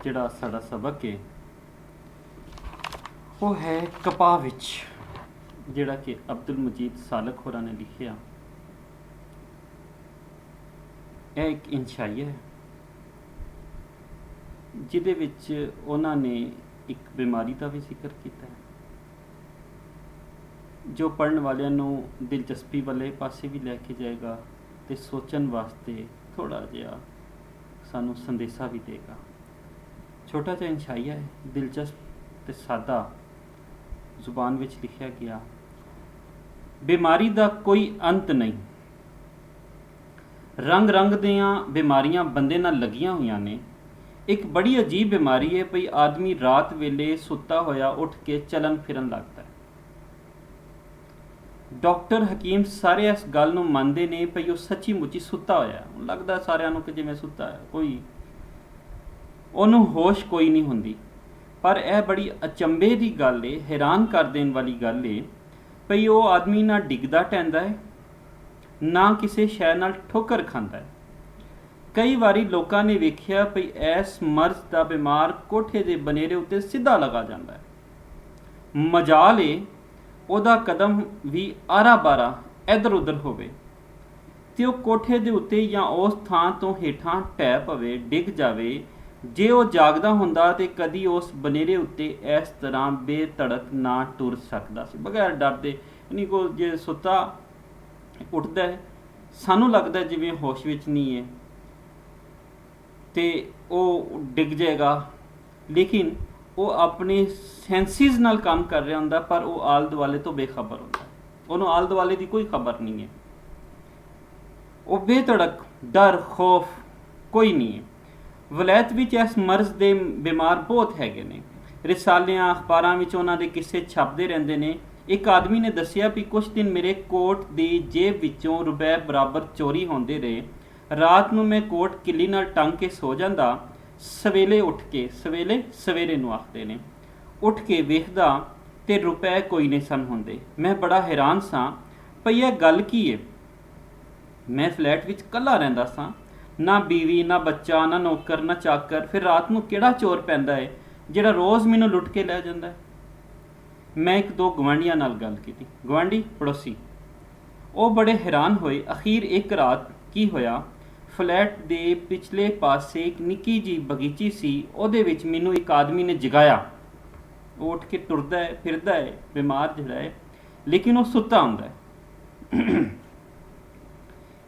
ਜਿਹੜਾ ਸਾਡਾ ਸਬਕ ਹੈ ਉਹ ਹੈ ਕਪਾਹ ਵਿੱਚ, ਜਿਹੜਾ ਕਿ ਅਬਦੁਲ ਮਜੀਦ ਸਾਲਕ ਹੋਰਾਂ ਨੇ ਲਿਖਿਆ। ਇਹ ਇੱਕ ਇੰਸ਼ਾਈਆ ਹੈ ਜਿਹਦੇ ਵਿੱਚ ਉਹਨਾਂ ਨੇ ਇੱਕ ਬਿਮਾਰੀ ਦਾ ਵੀ ਜ਼ਿਕਰ ਕੀਤਾ ਹੈ ਜੋ ਪੜ੍ਹਨ ਵਾਲਿਆਂ ਨੂੰ ਦਿਲਚਸਪੀ ਵਾਲੇ ਪਾਸੇ ਵੀ ਲੈ ਕੇ ਜਾਏਗਾ ਅਤੇ ਸੋਚਣ ਵਾਸਤੇ ਥੋੜ੍ਹਾ ਜਿਹਾ ਸਾਨੂੰ ਸੰਦੇਸ਼ਾ ਵੀ ਦੇਗਾ। ਛੋਟਾ ਜਿਹਾ ਇੰਸ਼ਾਈਆ ਹੈ, ਦਿਲਚਸਪ ਅਤੇ ਸਾਦਾ ਜ਼ੁਬਾਨ ਵਿੱਚ ਲਿਖਿਆ ਗਿਆ। ਬਿਮਾਰੀ ਦਾ ਕੋਈ ਅੰਤ ਨਹੀਂ, ਰੰਗ ਰੰਗ ਦੀਆਂ ਬਿਮਾਰੀਆਂ ਬੰਦੇ ਨਾਲ ਲੱਗੀਆਂ ਹੋਈਆਂ ਨੇ। ਇੱਕ ਬੜੀ ਅਜੀਬ ਬਿਮਾਰੀ ਹੈ ਭਈ ਆਦਮੀ ਰਾਤ ਵੇਲੇ ਸੁੱਤਾ ਹੋਇਆ ਉੱਠ ਕੇ ਚੱਲਣ ਫਿਰਨ ਲੱਗਦਾ ਹੈ। ਡਾਕਟਰ ਹਕੀਮ ਸਾਰੇ ਇਸ ਗੱਲ ਨੂੰ ਮੰਨਦੇ ਨੇ ਭਈ ਉਹ ਸੱਚੀ ਮੁੱਚੀ ਸੁੱਤਾ ਹੋਇਆ, ਲੱਗਦਾ ਸਾਰਿਆਂ ਨੂੰ ਕਿ ਜਿਵੇਂ ਸੁੱਤਾ ਹੈ, ਕੋਈ ਉਹਨੂੰ ਹੋਸ਼ ਕੋਈ ਨਹੀਂ ਹੁੰਦੀ। ਪਰ ਇਹ ਬੜੀ ਅਚੰਭੇ ਦੀ ਗੱਲ ਏ, ਹੈਰਾਨ ਕਰ ਦੇਣ ਵਾਲੀ ਗੱਲ ਏ ਭਈ ਉਹ ਆਦਮੀ ਨਾ ਡਿੱਗਦਾ ਟਹਿੰਦਾ ਹੈ ਨਾ ਕਿਸੇ ਸ਼ੈ ਨਾਲ ਠੋਕਰ ਖਾਂਦਾ ਹੈ। ਕਈ ਵਾਰੀ ਲੋਕਾਂ ਨੇ ਵੇਖਿਆ ਭਈ ਇਸ ਮਰਜ਼ ਦਾ ਬਿਮਾਰ ਕੋਠੇ ਦੇ ਬਨੇਰੇ ਉੱਤੇ ਸਿੱਧਾ ਲਗਾ ਜਾਂਦਾ ਹੈ। ਮਜਾਲ ਏ ਉਹਦਾ ਕਦਮ ਵੀ ਆਰਾ ਬਾਰਾ ਇੱਧਰ ਉੱਧਰ ਹੋਵੇ ਤੇ ਉਹ ਕੋਠੇ ਦੇ ਉੱਤੇ ਜਾਂ ਉਸ ਥਾਂ ਤੋਂ ਹੇਠਾਂ ਢਹਿ ਪਵੇ, ਡਿੱਗ ਜਾਵੇ। ਜੇ ਉਹ ਜਾਗਦਾ ਹੁੰਦਾ ਤੇ ਕਦੀ ਉਸ ਬਨੇਰੇ ਉੱਤੇ ਇਸ ਤਰ੍ਹਾਂ ਬੇਧੜਕ ਨਾ ਟੁਰ ਸਕਦਾ ਸੀ ਬਗੈਰ ਡਰਦੇ। ਯਾਨੀ ਕੋ ਜੇ ਸੁੱਤਾ ਉੱਠਦਾ ਹੈ ਸਾਨੂੰ ਲੱਗਦਾ ਜਿਵੇਂ ਹੋਸ਼ ਵਿੱਚ ਨਹੀਂ ਹੈ ਤੇ ਉਹ ਡਿੱਗ ਜਾਏਗਾ, ਲੇਕਿਨ ਉਹ ਆਪਣੇ ਸੈਂਸਿਸ ਨਾਲ ਕੰਮ ਕਰ ਰਿਹਾ ਹੁੰਦਾ, ਪਰ ਉਹ ਆਲੇ ਦੁਆਲੇ ਤੋਂ ਬੇਖਬਰ ਹੁੰਦਾ, ਉਹਨੂੰ ਆਲੇ ਦੁਆਲੇ ਦੀ ਕੋਈ ਖਬਰ ਨਹੀਂ ਹੈ। ਉਹ ਬੇਧੜਕ, ਡਰ ਖੌਫ ਕੋਈ ਨਹੀਂ ਹੈ। ਵਲਾਇਤ ਵਿੱਚ ਇਸ ਮਰਜ਼ ਦੇ ਬਿਮਾਰ ਬਹੁਤ ਹੈਗੇ ਨੇ। ਰਿਸਾਲਿਆਂ ਅਖਬਾਰਾਂ ਵਿੱਚ ਉਹਨਾਂ ਦੇ ਕਿੱਸੇ ਛਪਦੇ ਰਹਿੰਦੇ ਨੇ। ਇੱਕ ਆਦਮੀ ਨੇ ਦੱਸਿਆ ਵੀ ਕੁਝ ਦਿਨ ਮੇਰੇ ਕੋਟ ਦੀ ਜੇਬ ਵਿੱਚੋਂ ਰੁਪਏ ਬਰਾਬਰ ਚੋਰੀ ਹੁੰਦੇ ਰਹੇ। ਰਾਤ ਨੂੰ ਮੈਂ ਕੋਟ ਕਿੱਲੀ ਨਾਲ ਟੰਗ ਕੇ ਸੋ ਜਾਂਦਾ, ਸਵੇਲੇ ਉੱਠ ਕੇ, ਸਵੇਰੇ ਨੂੰ ਆਖਦੇ ਨੇ, ਉੱਠ ਕੇ ਵੇਖਦਾ ਤੇ ਰੁਪਏ ਕੋਈ ਨਹੀਂ ਸਨ ਹੁੰਦੇ। ਮੈਂ ਬੜਾ ਹੈਰਾਨ ਸਾਂ ਭਈ ਇਹ ਗੱਲ ਕੀ ਹੈ। ਮੈਂ ਫਲੈਟ ਵਿੱਚ ਇਕੱਲਾ ਰਹਿੰਦਾ ਸਾਂ, ਨਾ ਬੀਵੀ ਨਾ ਬੱਚਾ ਨਾ ਨੌਕਰ ਨਾ ਚਾਕਰ। ਫਿਰ ਰਾਤ ਨੂੰ ਕਿਹੜਾ ਚੋਰ ਪੈਂਦਾ ਹੈ ਜਿਹੜਾ ਰੋਜ਼ ਮੈਨੂੰ ਲੁੱਟ ਕੇ ਲੈ ਜਾਂਦਾ ਹੈ। ਮੈਂ ਇੱਕ ਦੋ ਗਵਾਂਢੀਆਂ ਨਾਲ ਗੱਲ ਕੀਤੀ, ਗਵਾਂਢੀ ਪੜੋਸੀ, ਉਹ ਬੜੇ ਹੈਰਾਨ ਹੋਏ। ਅਖੀਰ ਇੱਕ ਰਾਤ ਕੀ ਹੋਇਆ, ਫਲੈਟ ਦੇ ਪਿਛਲੇ ਪਾਸੇ ਇੱਕ ਨਿੱਕੀ ਜਿਹੀ ਬਗੀਚੀ ਸੀ, ਉਹਦੇ ਵਿੱਚ ਮੈਨੂੰ ਇੱਕ ਆਦਮੀ ਨੇ ਜਗਾਇਆ। ਉਹ ਉੱਠ ਕੇ ਟੁਰਦਾ ਹੈ, ਫਿਰਦਾ ਹੈ, ਬਿਮਾਰ ਜਿਹੜਾ ਹੈ, ਲੇਕਿਨ ਉਹ ਸੁੱਤਾ ਹੁੰਦਾ ਹੈ।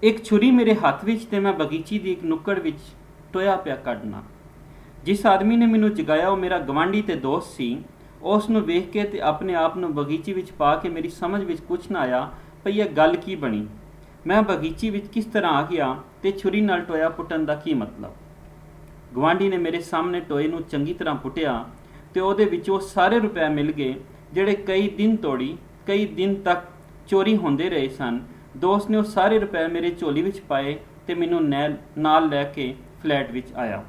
ਇੱਕ ਛੁਰੀ ਮੇਰੇ ਹੱਥ ਵਿੱਚ ਤੇ ਮੈਂ ਬਗੀਚੀ ਦੀ ਇੱਕ ਨੁੱਕੜ ਵਿੱਚ ਟੋਇਆ ਪਿਆ ਕੱਢਣਾ। ਜਿਸ ਆਦਮੀ ਨੇ ਮੈਨੂੰ ਜਗਾਇਆ ਉਹ ਮੇਰਾ ਗਵਾਂਢੀ ਤੇ ਦੋਸਤ ਸੀ। ਉਸ ਨੂੰ ਵੇਖ ਕੇ ਤੇ ਆਪਣੇ ਆਪ ਨੂੰ ਬਗੀਚੀ ਵਿੱਚ ਪਾ ਕੇ ਮੇਰੀ ਸਮਝ ਵਿੱਚ ਕੁਛ ਨਾ ਆਇਆ ਭਈ ਇਹ ਗੱਲ ਕੀ ਬਣੀ। ਮੈਂ ਬਗੀਚੀ ਵਿੱਚ ਕਿਸ ਤਰ੍ਹਾਂ ਆ ਗਿਆ ਤੇ ਛੁਰੀ ਨਾਲ ਟੋਇਆ ਪੁੱਟਣ ਦਾ ਕੀ ਮਤਲਬ। ਗਵਾਂਢੀ ਨੇ ਮੇਰੇ ਸਾਹਮਣੇ ਟੋਏ ਨੂੰ ਚੰਗੀ ਤਰ੍ਹਾਂ ਪੁੱਟਿਆ ਤੇ ਉਹਦੇ ਵਿੱਚੋਂ ਸਾਰੇ ਰੁਪਏ ਮਿਲ ਗਏ ਜਿਹੜੇ ਕਈ ਦਿਨ ਤੱਕ ਚੋਰੀ ਹੁੰਦੇ ਰਹੇ ਸਨ। ਦੋਸਤ ਨੇ ਉਹ ਸਾਰੇ ਰੁਪਏ ਮੇਰੇ ਝੋਲੀ ਵਿੱਚ ਪਾਏ ਤੇ ਮੈਨੂੰ ਨਾਲ ਲੈ ਕੇ ਫਲੈਟ ਵਿੱਚ ਆਇਆ।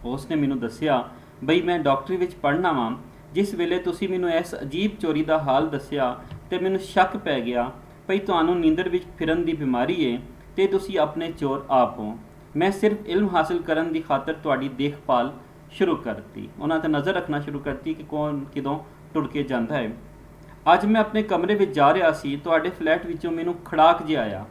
ਉਸ ਨੇ ਮੈਨੂੰ ਦੱਸਿਆ ਬਈ ਮੈਂ ਡਾਕਟਰੀ ਵਿੱਚ ਪੜ੍ਹਨਾ ਵਾਂ। ਜਿਸ ਵੇਲੇ ਤੁਸੀਂ ਮੈਨੂੰ ਇਸ ਅਜੀਬ ਚੋਰੀ ਦਾ ਹਾਲ ਦੱਸਿਆ ਤੇ ਮੈਨੂੰ ਸ਼ੱਕ ਪੈ ਗਿਆ ਭਈ ਤੁਹਾਨੂੰ ਨੀਂਦਰ ਵਿੱਚ ਫਿਰਨ ਦੀ ਬਿਮਾਰੀ ਹੈ ਤੇ ਤੁਸੀਂ ਆਪਣੇ ਚੋਰ ਆਪ ਹੋ। ਮੈਂ ਸਿਰਫ ਇਲਮ ਹਾਸਿਲ ਕਰਨ ਦੀ ਖਾਤਰ ਤੁਹਾਡੀ ਦੇਖਭਾਲ ਸ਼ੁਰੂ ਕਰਤੀ। ਉਹਨਾਂ 'ਤੇ ਨਜ਼ਰ ਰੱਖਣਾ ਸ਼ੁਰੂ ਕਰਤੀ ਕਿ ਕੌਣ ਕਿਦੋਂ ਟੁੱਟ ਕੇ ਜਾਂਦਾ ਹੈ। ਅੱਜ ਮੈਂ ਆਪਣੇ ਕਮਰੇ ਵਿੱਚ ਜਾ ਰਿਹਾ ਸੀ, ਤੁਹਾਡੇ ਫਲੈਟ ਵਿੱਚੋਂ ਮੈਨੂੰ ਖੜਾਕ ਜਿਹਾ ਆਇਆ।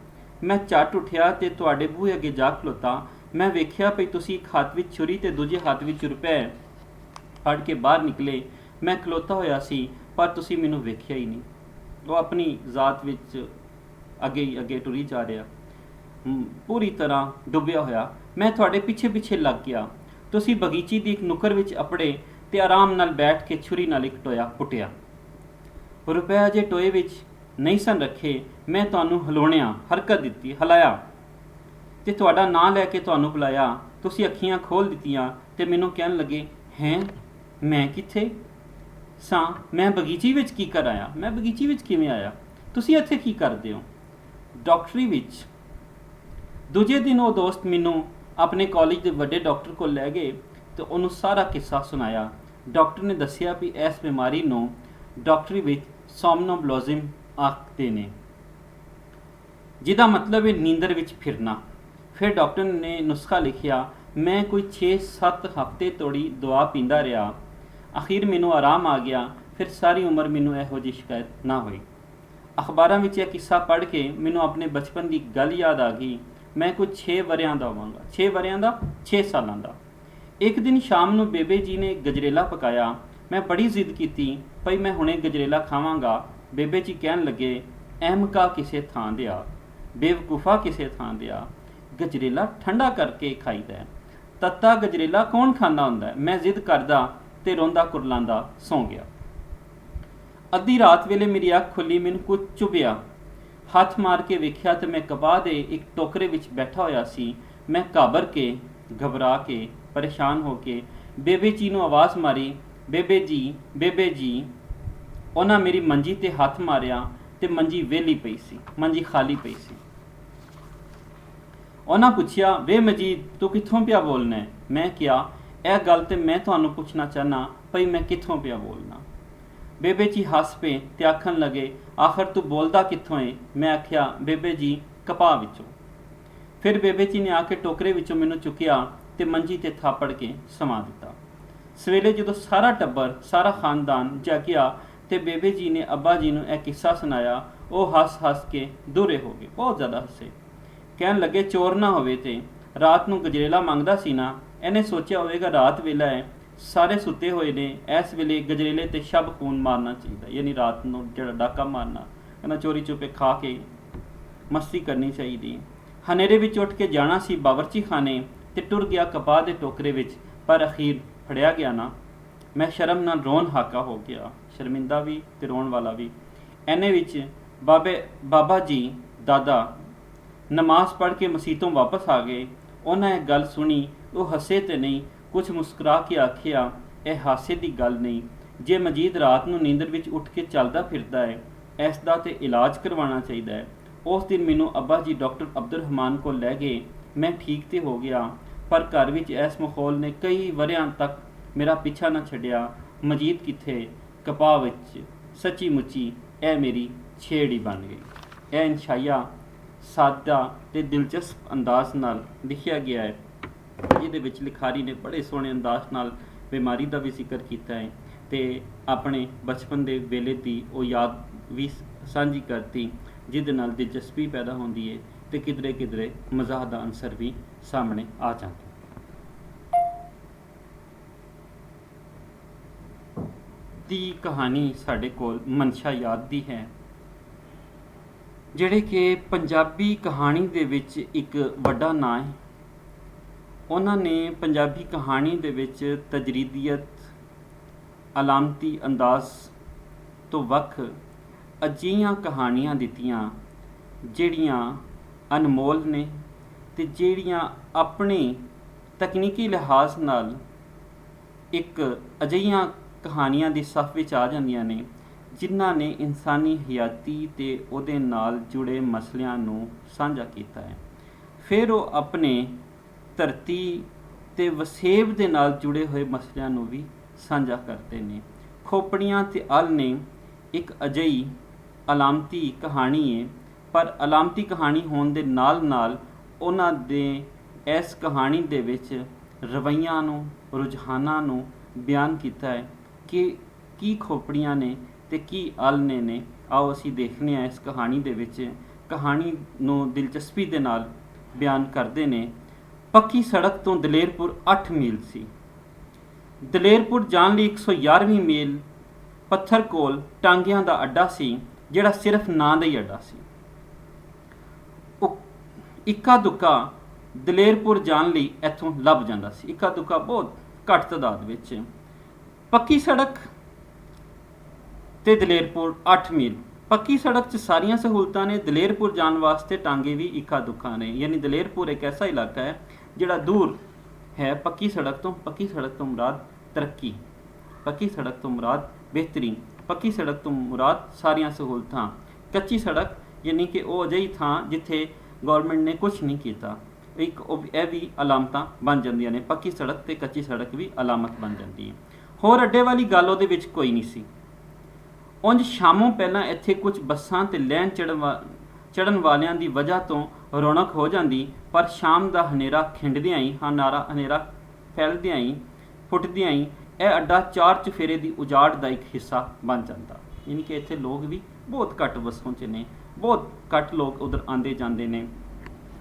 ਮੈਂ ਝੱਟ ਉੱਠਿਆ ਤੇ ਤੁਹਾਡੇ ਬੂਹੇ ਅੱਗੇ ਜਾ ਖਲੋਤਾ। ਮੈਂ ਵੇਖਿਆ ਭਈ ਤੁਸੀਂ ਇੱਕ ਹੱਥ ਵਿੱਚ ਛੁਰੀ ਤੇ ਦੂਜੇ ਹੱਥ ਵਿੱਚ ਰੁਪਏ ਫੜ ਕੇ ਬਾਹਰ ਨਿਕਲੇ। ਮੈਂ ਖਲੋਤਾ ਹੋਇਆ ਸੀ ਪਰ ਤੁਸੀਂ ਮੈਨੂੰ ਵੇਖਿਆ ਹੀ ਨਹੀਂ। ਉਹ ਆਪਣੀ ਜ਼ਾਤ ਵਿੱਚ ਅੱਗੇ ਟੁਰੀ ਜਾ ਰਿਹਾ, ਪੂਰੀ ਤਰ੍ਹਾਂ ਡੁੱਬਿਆ ਹੋਇਆ। ਮੈਂ ਤੁਹਾਡੇ ਪਿੱਛੇ ਲੱਗ ਗਿਆ। ਤੁਸੀਂ ਬਗੀਚੀ ਦੀ ਇੱਕ ਨੁੱਕਰ ਵਿੱਚ ਅਪੜੇ ਤੇ ਆਰਾਮ ਨਾਲ ਬੈਠ ਕੇ ਛੁਰੀ ਨਾਲ ਇੱਕ ਟੋਇਆ ਪੁੱਟਿਆ। ਰੁਪਏ ਅਜੇ ਟੋਏ ਵਿੱਚ ਨਹੀਂ ਸਨ ਰੱਖੇ। ਮੈਂ ਤੁਹਾਨੂੰ ਹਰਕਤ ਦਿੱਤੀ, ਹਿਲਾਇਆ ਤੇ ਤੁਹਾਡਾ ਨਾਂ ਲੈ ਕੇ ਤੁਹਾਨੂੰ ਬੁਲਾਇਆ। ਤੁਸੀਂ ਅੱਖੀਆਂ ਖੋਲ੍ਹ ਦਿੱਤੀਆਂ ਤੇ ਮੈਨੂੰ ਕਹਿਣ ਲੱਗੇ, ਹੈਂ ਮੈਂ ਕਿੱਥੇ ਸਾਂ? ਮੈਂ ਬਗੀਚੀ ਵਿੱਚ ਕੀ ਕਰ ਆਇਆ? ਮੈਂ ਬਗੀਚੀ ਵਿੱਚ ਕਿਵੇਂ ਆਇਆ? ਤੁਸੀਂ ਇੱਥੇ ਕੀ ਕਰਦੇ ਹੋ? ਡਾਕਟਰੀ ਵਿੱਚ। ਦੂਜੇ ਦਿਨ ਉਹ ਦੋਸਤ ਮੈਨੂੰ ਆਪਣੇ ਕਾਲਜ ਦੇ ਵੱਡੇ ਡਾਕਟਰ ਕੋਲ ਲੈ ਗਏ ਤੇ ਉਹਨੂੰ ਸਾਰਾ ਕਿੱਸਾ ਸੁਣਾਇਆ। ਡਾਕਟਰ ਨੇ ਦੱਸਿਆ ਵੀ ਇਸ ਬਿਮਾਰੀ ਨੂੰ ਡਾਕਟਰੀ ਵਿੱਚ ਸੋਮਨੋਬਲੋਜ਼ਮ ਆਖਦੇ ਨੇ, ਜਿਹਦਾ ਮਤਲਬ ਹੈ ਨੀਂਦਰ ਵਿੱਚ ਫਿਰਨਾ। ਫਿਰ ਡਾਕਟਰ ਨੇ ਨੁਸਖਾ ਲਿਖਿਆ मैं कोई 6-7 हफ्ते तोड़ी दवा पींदा रहा। आखिर मैनू आराम आ गया। फिर सारी उम्र मैनू इहो जी शिकायत ना हुई। अखबारां विच यह किस्सा पढ़ के मैनू अपने बचपन की गल याद आ गई। मैं कुछ 6 वरियां दा होवांगा, 6 वरियां दा, 6 सालां दा। एक दिन शाम नू बेबे जी ने गजरेला पकाया। मैं बड़ी जिद की भई मैं हुणे गजरेला खावांगा। बेबे जी कहन लगे, अहमका किसे थां दिया, बेवकूफा किसे थां दिया, गजरेला ठंडा करके खाईदा है, तत्ता गजरेला कौन खांदा हुंदा है। मैं जिद करदा ते रोंदा कुरलांदा सौ गया। अद्धी रात वेले मेरी अख खुली, मैनू कुछ चुभिया। हथ मार के वेख्या तो मैं कपाह दे एक टोकरे विच बैठा होया सी। मैं घाबर के, घबरा के, परेशान हो के बेबे जी नू आवाज़ मारी, बेबे जी, बेबे जी। उन्हां मेरी मंजी ते हथ मारिया ते मंजी वेली पई सी, मंजी खाली पई सी। उन्हां पुछया, वे मजीद तू कित्थों पिया बोलना है। मैं क्या यह गल तो मैं तुहानू पुछना चाहना भई मैं कित्थों पिया बोलना। बेबे जी हस पे ते आखन लगे, आखिर तू बोलदा कित्थों है। मैं आख्या, बेबे जी कपाह विचों। फिर बेबे जी ने आके टोकरे विचों मैनू चुकिया ते मंजी ते थापड़ के समा दिता। सवेले जो सारा टब्बर, सारा खानदान जागिया ते बेबे जी ने अब्बा जी नू यह किस्सा सुनाया। वह हस हस के दूरे हो गए, बहुत ज़्यादा हसे। कहन लगे, चोर ना होवे ते रात नू गजरेला मंगदा सी ना, इन्हें सोचा होवेगा रात वेला है, सारे सुते हुए ने, इस वेले गजरेले ते शब खून मारना चाहिए, यानी रात नू जिहड़ा डाका मारना, कहना चोरी चुपे खा के मस्ती करनी चाहिए। हनेरे विच उठ के जाना सी बावरची खाने ते टुर गया कपाह दे टोकरे विच, पर अखीर फड़िया गया ना। मैं शर्म नाल रोन हाका हो गया, शर्मिंदा भी ते रोन वाला भी। इन्हें विच बाबा जी दादा नमाज पढ़ के मसीतों वापस आ गए। उन्हें एक गल सुनी, वो हसे तो नहीं, कुछ मुस्कुरा के आखिया, यह हासे की गल नहीं, जे मजीद रात नू नींदर विच उठ के चलदा फिरदा है, इसका तो इलाज करवाना चाहिए है। उस दिन मैनू अब्बा जी डॉक्टर अब्दुल रहमान को लै गए। मैं ठीक तो हो गया, पर घर विच इस माहौल ने कई वरियां तक मेरा पीछा न छड्डिया। मजीद किथे कपाह विच सच्ची मुच्ची यह मेरी छेड़ बन गई। यह इंशाइया सादा ते दिलचस्प अंदाज नाल लिखिया गया है, जिहदे विच लिखारी ने बड़े सोहने अंदाज नाल बीमारी का भी जिक्र किया है ते अपने बचपन के वेले की वो याद भी साझी करती, जिहदे नाल दिलचस्पी पैदा होंदी है ते किधरे किधरे मज़ाह का अंसर भी सामने आ जाता। दी कहानी साडे कोल मनशा याद दी है, ਜਿਹੜੇ कि पंजाबी कहानी दे विच एक वड्डा नां है। उन्होंने पंजाबी कहानी दे विच तजरीदियत, अलामती अंदाज तो वख अजिहियां कहानियां दित्तियां ਜਿਹੜੀਆਂ अनमोल ने ते ਜਿਹੜੀਆਂ अपने तकनीकी लिहाज नाल एक अजिहियां कहानियां दी सफ विच आ जांदियां ने, जिन्हां ने इंसानी हयाती ते उहदे नाल जुड़े मसलियां नूं साझा कीता है। फिर वो अपने धरती ते वसेब दे नाल जुड़े हुए मसलियां नूं भी साझा करते हैं। खोपड़ियां ते अल ने एक अजिही अलामती कहानी है, पर अलामती कहानी होने दे नाल नाल उन्हां दे इस कहानी दे विच रवैयां नूं, रुझानां नूं बयान किया है कि की खोपड़ियां ने ते की आलने ने। आओ असी देखने हैं इस कहानी दे विच। कहानी नूं दिलचस्पी दे नाल बयान करते ने। पक्की सड़क तो दलेरपुर 8 मील सी। दलेरपुर जाण लई 111ਵੀਂ मील पत्थर कोल टांगियां दा अड्डा सी, जिहड़ा सिर्फ नां दा ही अड्डा सी। इक्का दुक्का दलेरपुर जाण लई इत्थों लभ जांदा सी, इक्का दुक्का बहुत घट तादाद विच। पक्की सड़क ते दलेरपुर 8 मील। पक्की सड़क च सारियां सहूलतां ने, दलेरपुर जाण वास्ते टांगे भी इक्का दुक्का ने। यानी दलेरपुर एक ऐसा इलाका है जिहड़ा दूर है पक्की सड़क तो। पक्की सड़क तो मुराद तरक्की, पक्की सड़क तो मुराद बेहतरीन, पक्की सड़क तो मुराद सारियां सहूलतां। कच्ची सड़क यानी कि वो अजिही थां जिथे गौरमेंट ने कुछ नहीं किया, एक यह भी अलामतां बन जांदियां ने। पक्की सड़क ते कच्ची सड़क भी अलामत बन जाती है। होर अड्डे वाली गल उहदे विच कोई नहीं सी। उंज शामों पहलां इत्थे कुछ बसां ते लैन ਚੜ੍ਹਨ ਵਾਲਿਆਂ ਦੀ ਵਜ੍ਹਾ ਤੋਂ ਰੌਣਕ ਹੋ ਜਾਂਦੀ, ਪਰ ਸ਼ਾਮ ਦਾ ਹਨੇਰਾ ਖਿੰਡਦਿਆਂ ਹੀ ਹਨੇਰਾ ਫੈਲਦਿਆਂ ਹੀ ਫੁੱਟਦਿਆਂ ਹੀ ਇਹ ਅੱਡਾ ਚਾਰ ਚੁਫੇਰੇ ਦੀ ਉਜਾੜ ਦਾ ਇੱਕ ਹਿੱਸਾ ਬਣ ਜਾਂਦਾ। ਯਾਨੀ ਕਿ ਇੱਥੇ ਲੋਕ ਵੀ ਬਹੁਤ ਘੱਟ ਵਸੋਂ 'ਚ ਨੇ, ਬਹੁਤ ਘੱਟ ਲੋਕ ਉਧਰ ਆਉਂਦੇ ਜਾਂਦੇ ਨੇ।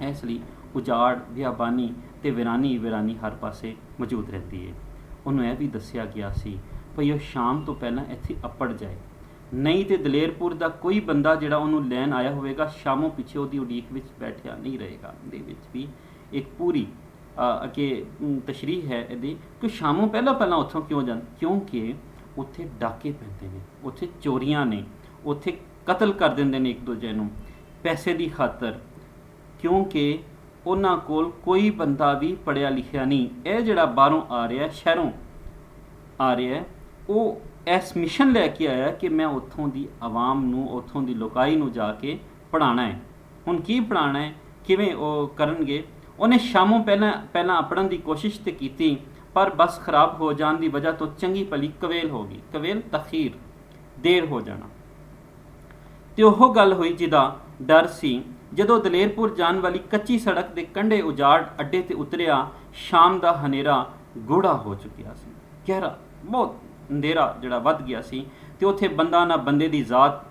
ਇਸ ਲਈ ਉਜਾੜ, ਬਿਆਬਾਨੀ ਅਤੇ ਵੀਰਾਨੀ ਹਰ ਪਾਸੇ ਮੌਜੂਦ ਰਹਿੰਦੀ ਹੈ। ਉਹਨੂੰ ਇਹ ਵੀ ਦੱਸਿਆ ਗਿਆ ਸੀ ਭਈ ਉਹ ਸ਼ਾਮ ਤੋਂ ਪਹਿਲਾਂ ਇੱਥੇ ਅੱਪੜ ਜਾਏ, ਨਹੀਂ ਤੇ ਦਲੇਰਪੁਰ ਦਾ ਕੋਈ ਬੰਦਾ ਜਿਹੜਾ ਉਹਨੂੰ ਲੈਣ ਆਇਆ ਹੋਵੇਗਾ ਸ਼ਾਮੋਂ ਪਿੱਛੇ ਉਹਦੀ ਉਡੀਕ ਵਿੱਚ ਬੈਠਿਆ ਨਹੀਂ ਰਹੇਗਾ। ਇਹਦੇ ਵਿੱਚ ਵੀ ਇੱਕ ਪੂਰੀ ਅੱਗੇ ਤਸ਼ਰੀਹ ਹੈ ਇਹਦੀ ਕਿ ਸ਼ਾਮੋਂ ਪਹਿਲਾਂ ਉੱਥੋਂ ਕਿਉਂ ਜਾਣ, ਕਿਉਂਕਿ ਉੱਥੇ ਡਾਕੇ ਪੈਂਦੇ ਨੇ, ਉੱਥੇ ਚੋਰੀਆਂ ਨੇ, ਉੱਥੇ ਕਤਲ ਕਰ ਦਿੰਦੇ ਨੇ ਇੱਕ ਦੂਜੇ ਨੂੰ ਪੈਸੇ ਦੀ ਖਾਤਰ, ਕਿਉਂਕਿ ਉਹਨਾਂ ਕੋਲ ਕੋਈ ਬੰਦਾ ਵੀ ਪੜ੍ਹਿਆ ਲਿਖਿਆ ਨਹੀਂ। ਇਹ ਜਿਹੜਾ ਬਾਹਰੋਂ ਆ ਰਿਹਾ, ਸ਼ਹਿਰੋਂ ਆ ਰਿਹਾ, ਉਹ ਇਸ ਮਿਸ਼ਨ ਲੈ ਕੇ ਆਇਆ ਕਿ ਮੈਂ ਉੱਥੋਂ ਦੀ ਆਵਾਮ ਨੂੰ, ਉੱਥੋਂ ਦੀ ਲੋਕਾਈ ਨੂੰ ਜਾ ਕੇ ਪੜ੍ਹਾਉਣਾ ਹੈ। ਹੁਣ ਕੀ ਪੜ੍ਹਾਉਣਾ ਹੈ, ਕਿਵੇਂ ਉਹ ਕਰਨਗੇ? ਉਹਨੇ ਸ਼ਾਮੋਂ ਪਹਿਲਾਂ ਆਪੜਨ ਦੀ ਕੋਸ਼ਿਸ਼ ਤੇ ਕੀਤੀ, ਪਰ ਬਸ ਖਰਾਬ ਹੋ ਜਾਣ ਦੀ ਵਜ੍ਹਾ ਤੋਂ ਚੰਗੀ ਭਲੀ ਕਵੇਲ ਹੋ ਗਈ। ਕਵੇਲ ਤਖੀਰ, ਦੇਰ ਹੋ ਜਾਣਾ। ਤੇ ਉਹ ਗੱਲ ਹੋਈ ਜਿਹਦਾ ਡਰ ਸੀ। ਜਦੋਂ ਦਲੇਰਪੁਰ ਜਾਣ ਵਾਲੀ ਕੱਚੀ ਸੜਕ ਦੇ ਕੰਢੇ ਉਜਾੜ ਅੱਡੇ ਤੇ ਉਤਰਿਆ, ਸ਼ਾਮ ਦਾ ਹਨੇਰਾ ਗੂੜਾ ਹੋ ਚੁੱਕਿਆ ਸੀ, ਗਹਿਰਾ, ਬਹੁਤ ਅੰਧੇਰਾ ਜਿਹੜਾ ਵੱਧ ਗਿਆ ਸੀ। ਤੇ ਉੱਥੇ ਬੰਦਾ ਨਾ ਬੰਦੇ ਦੀ ਜ਼ਾਤ।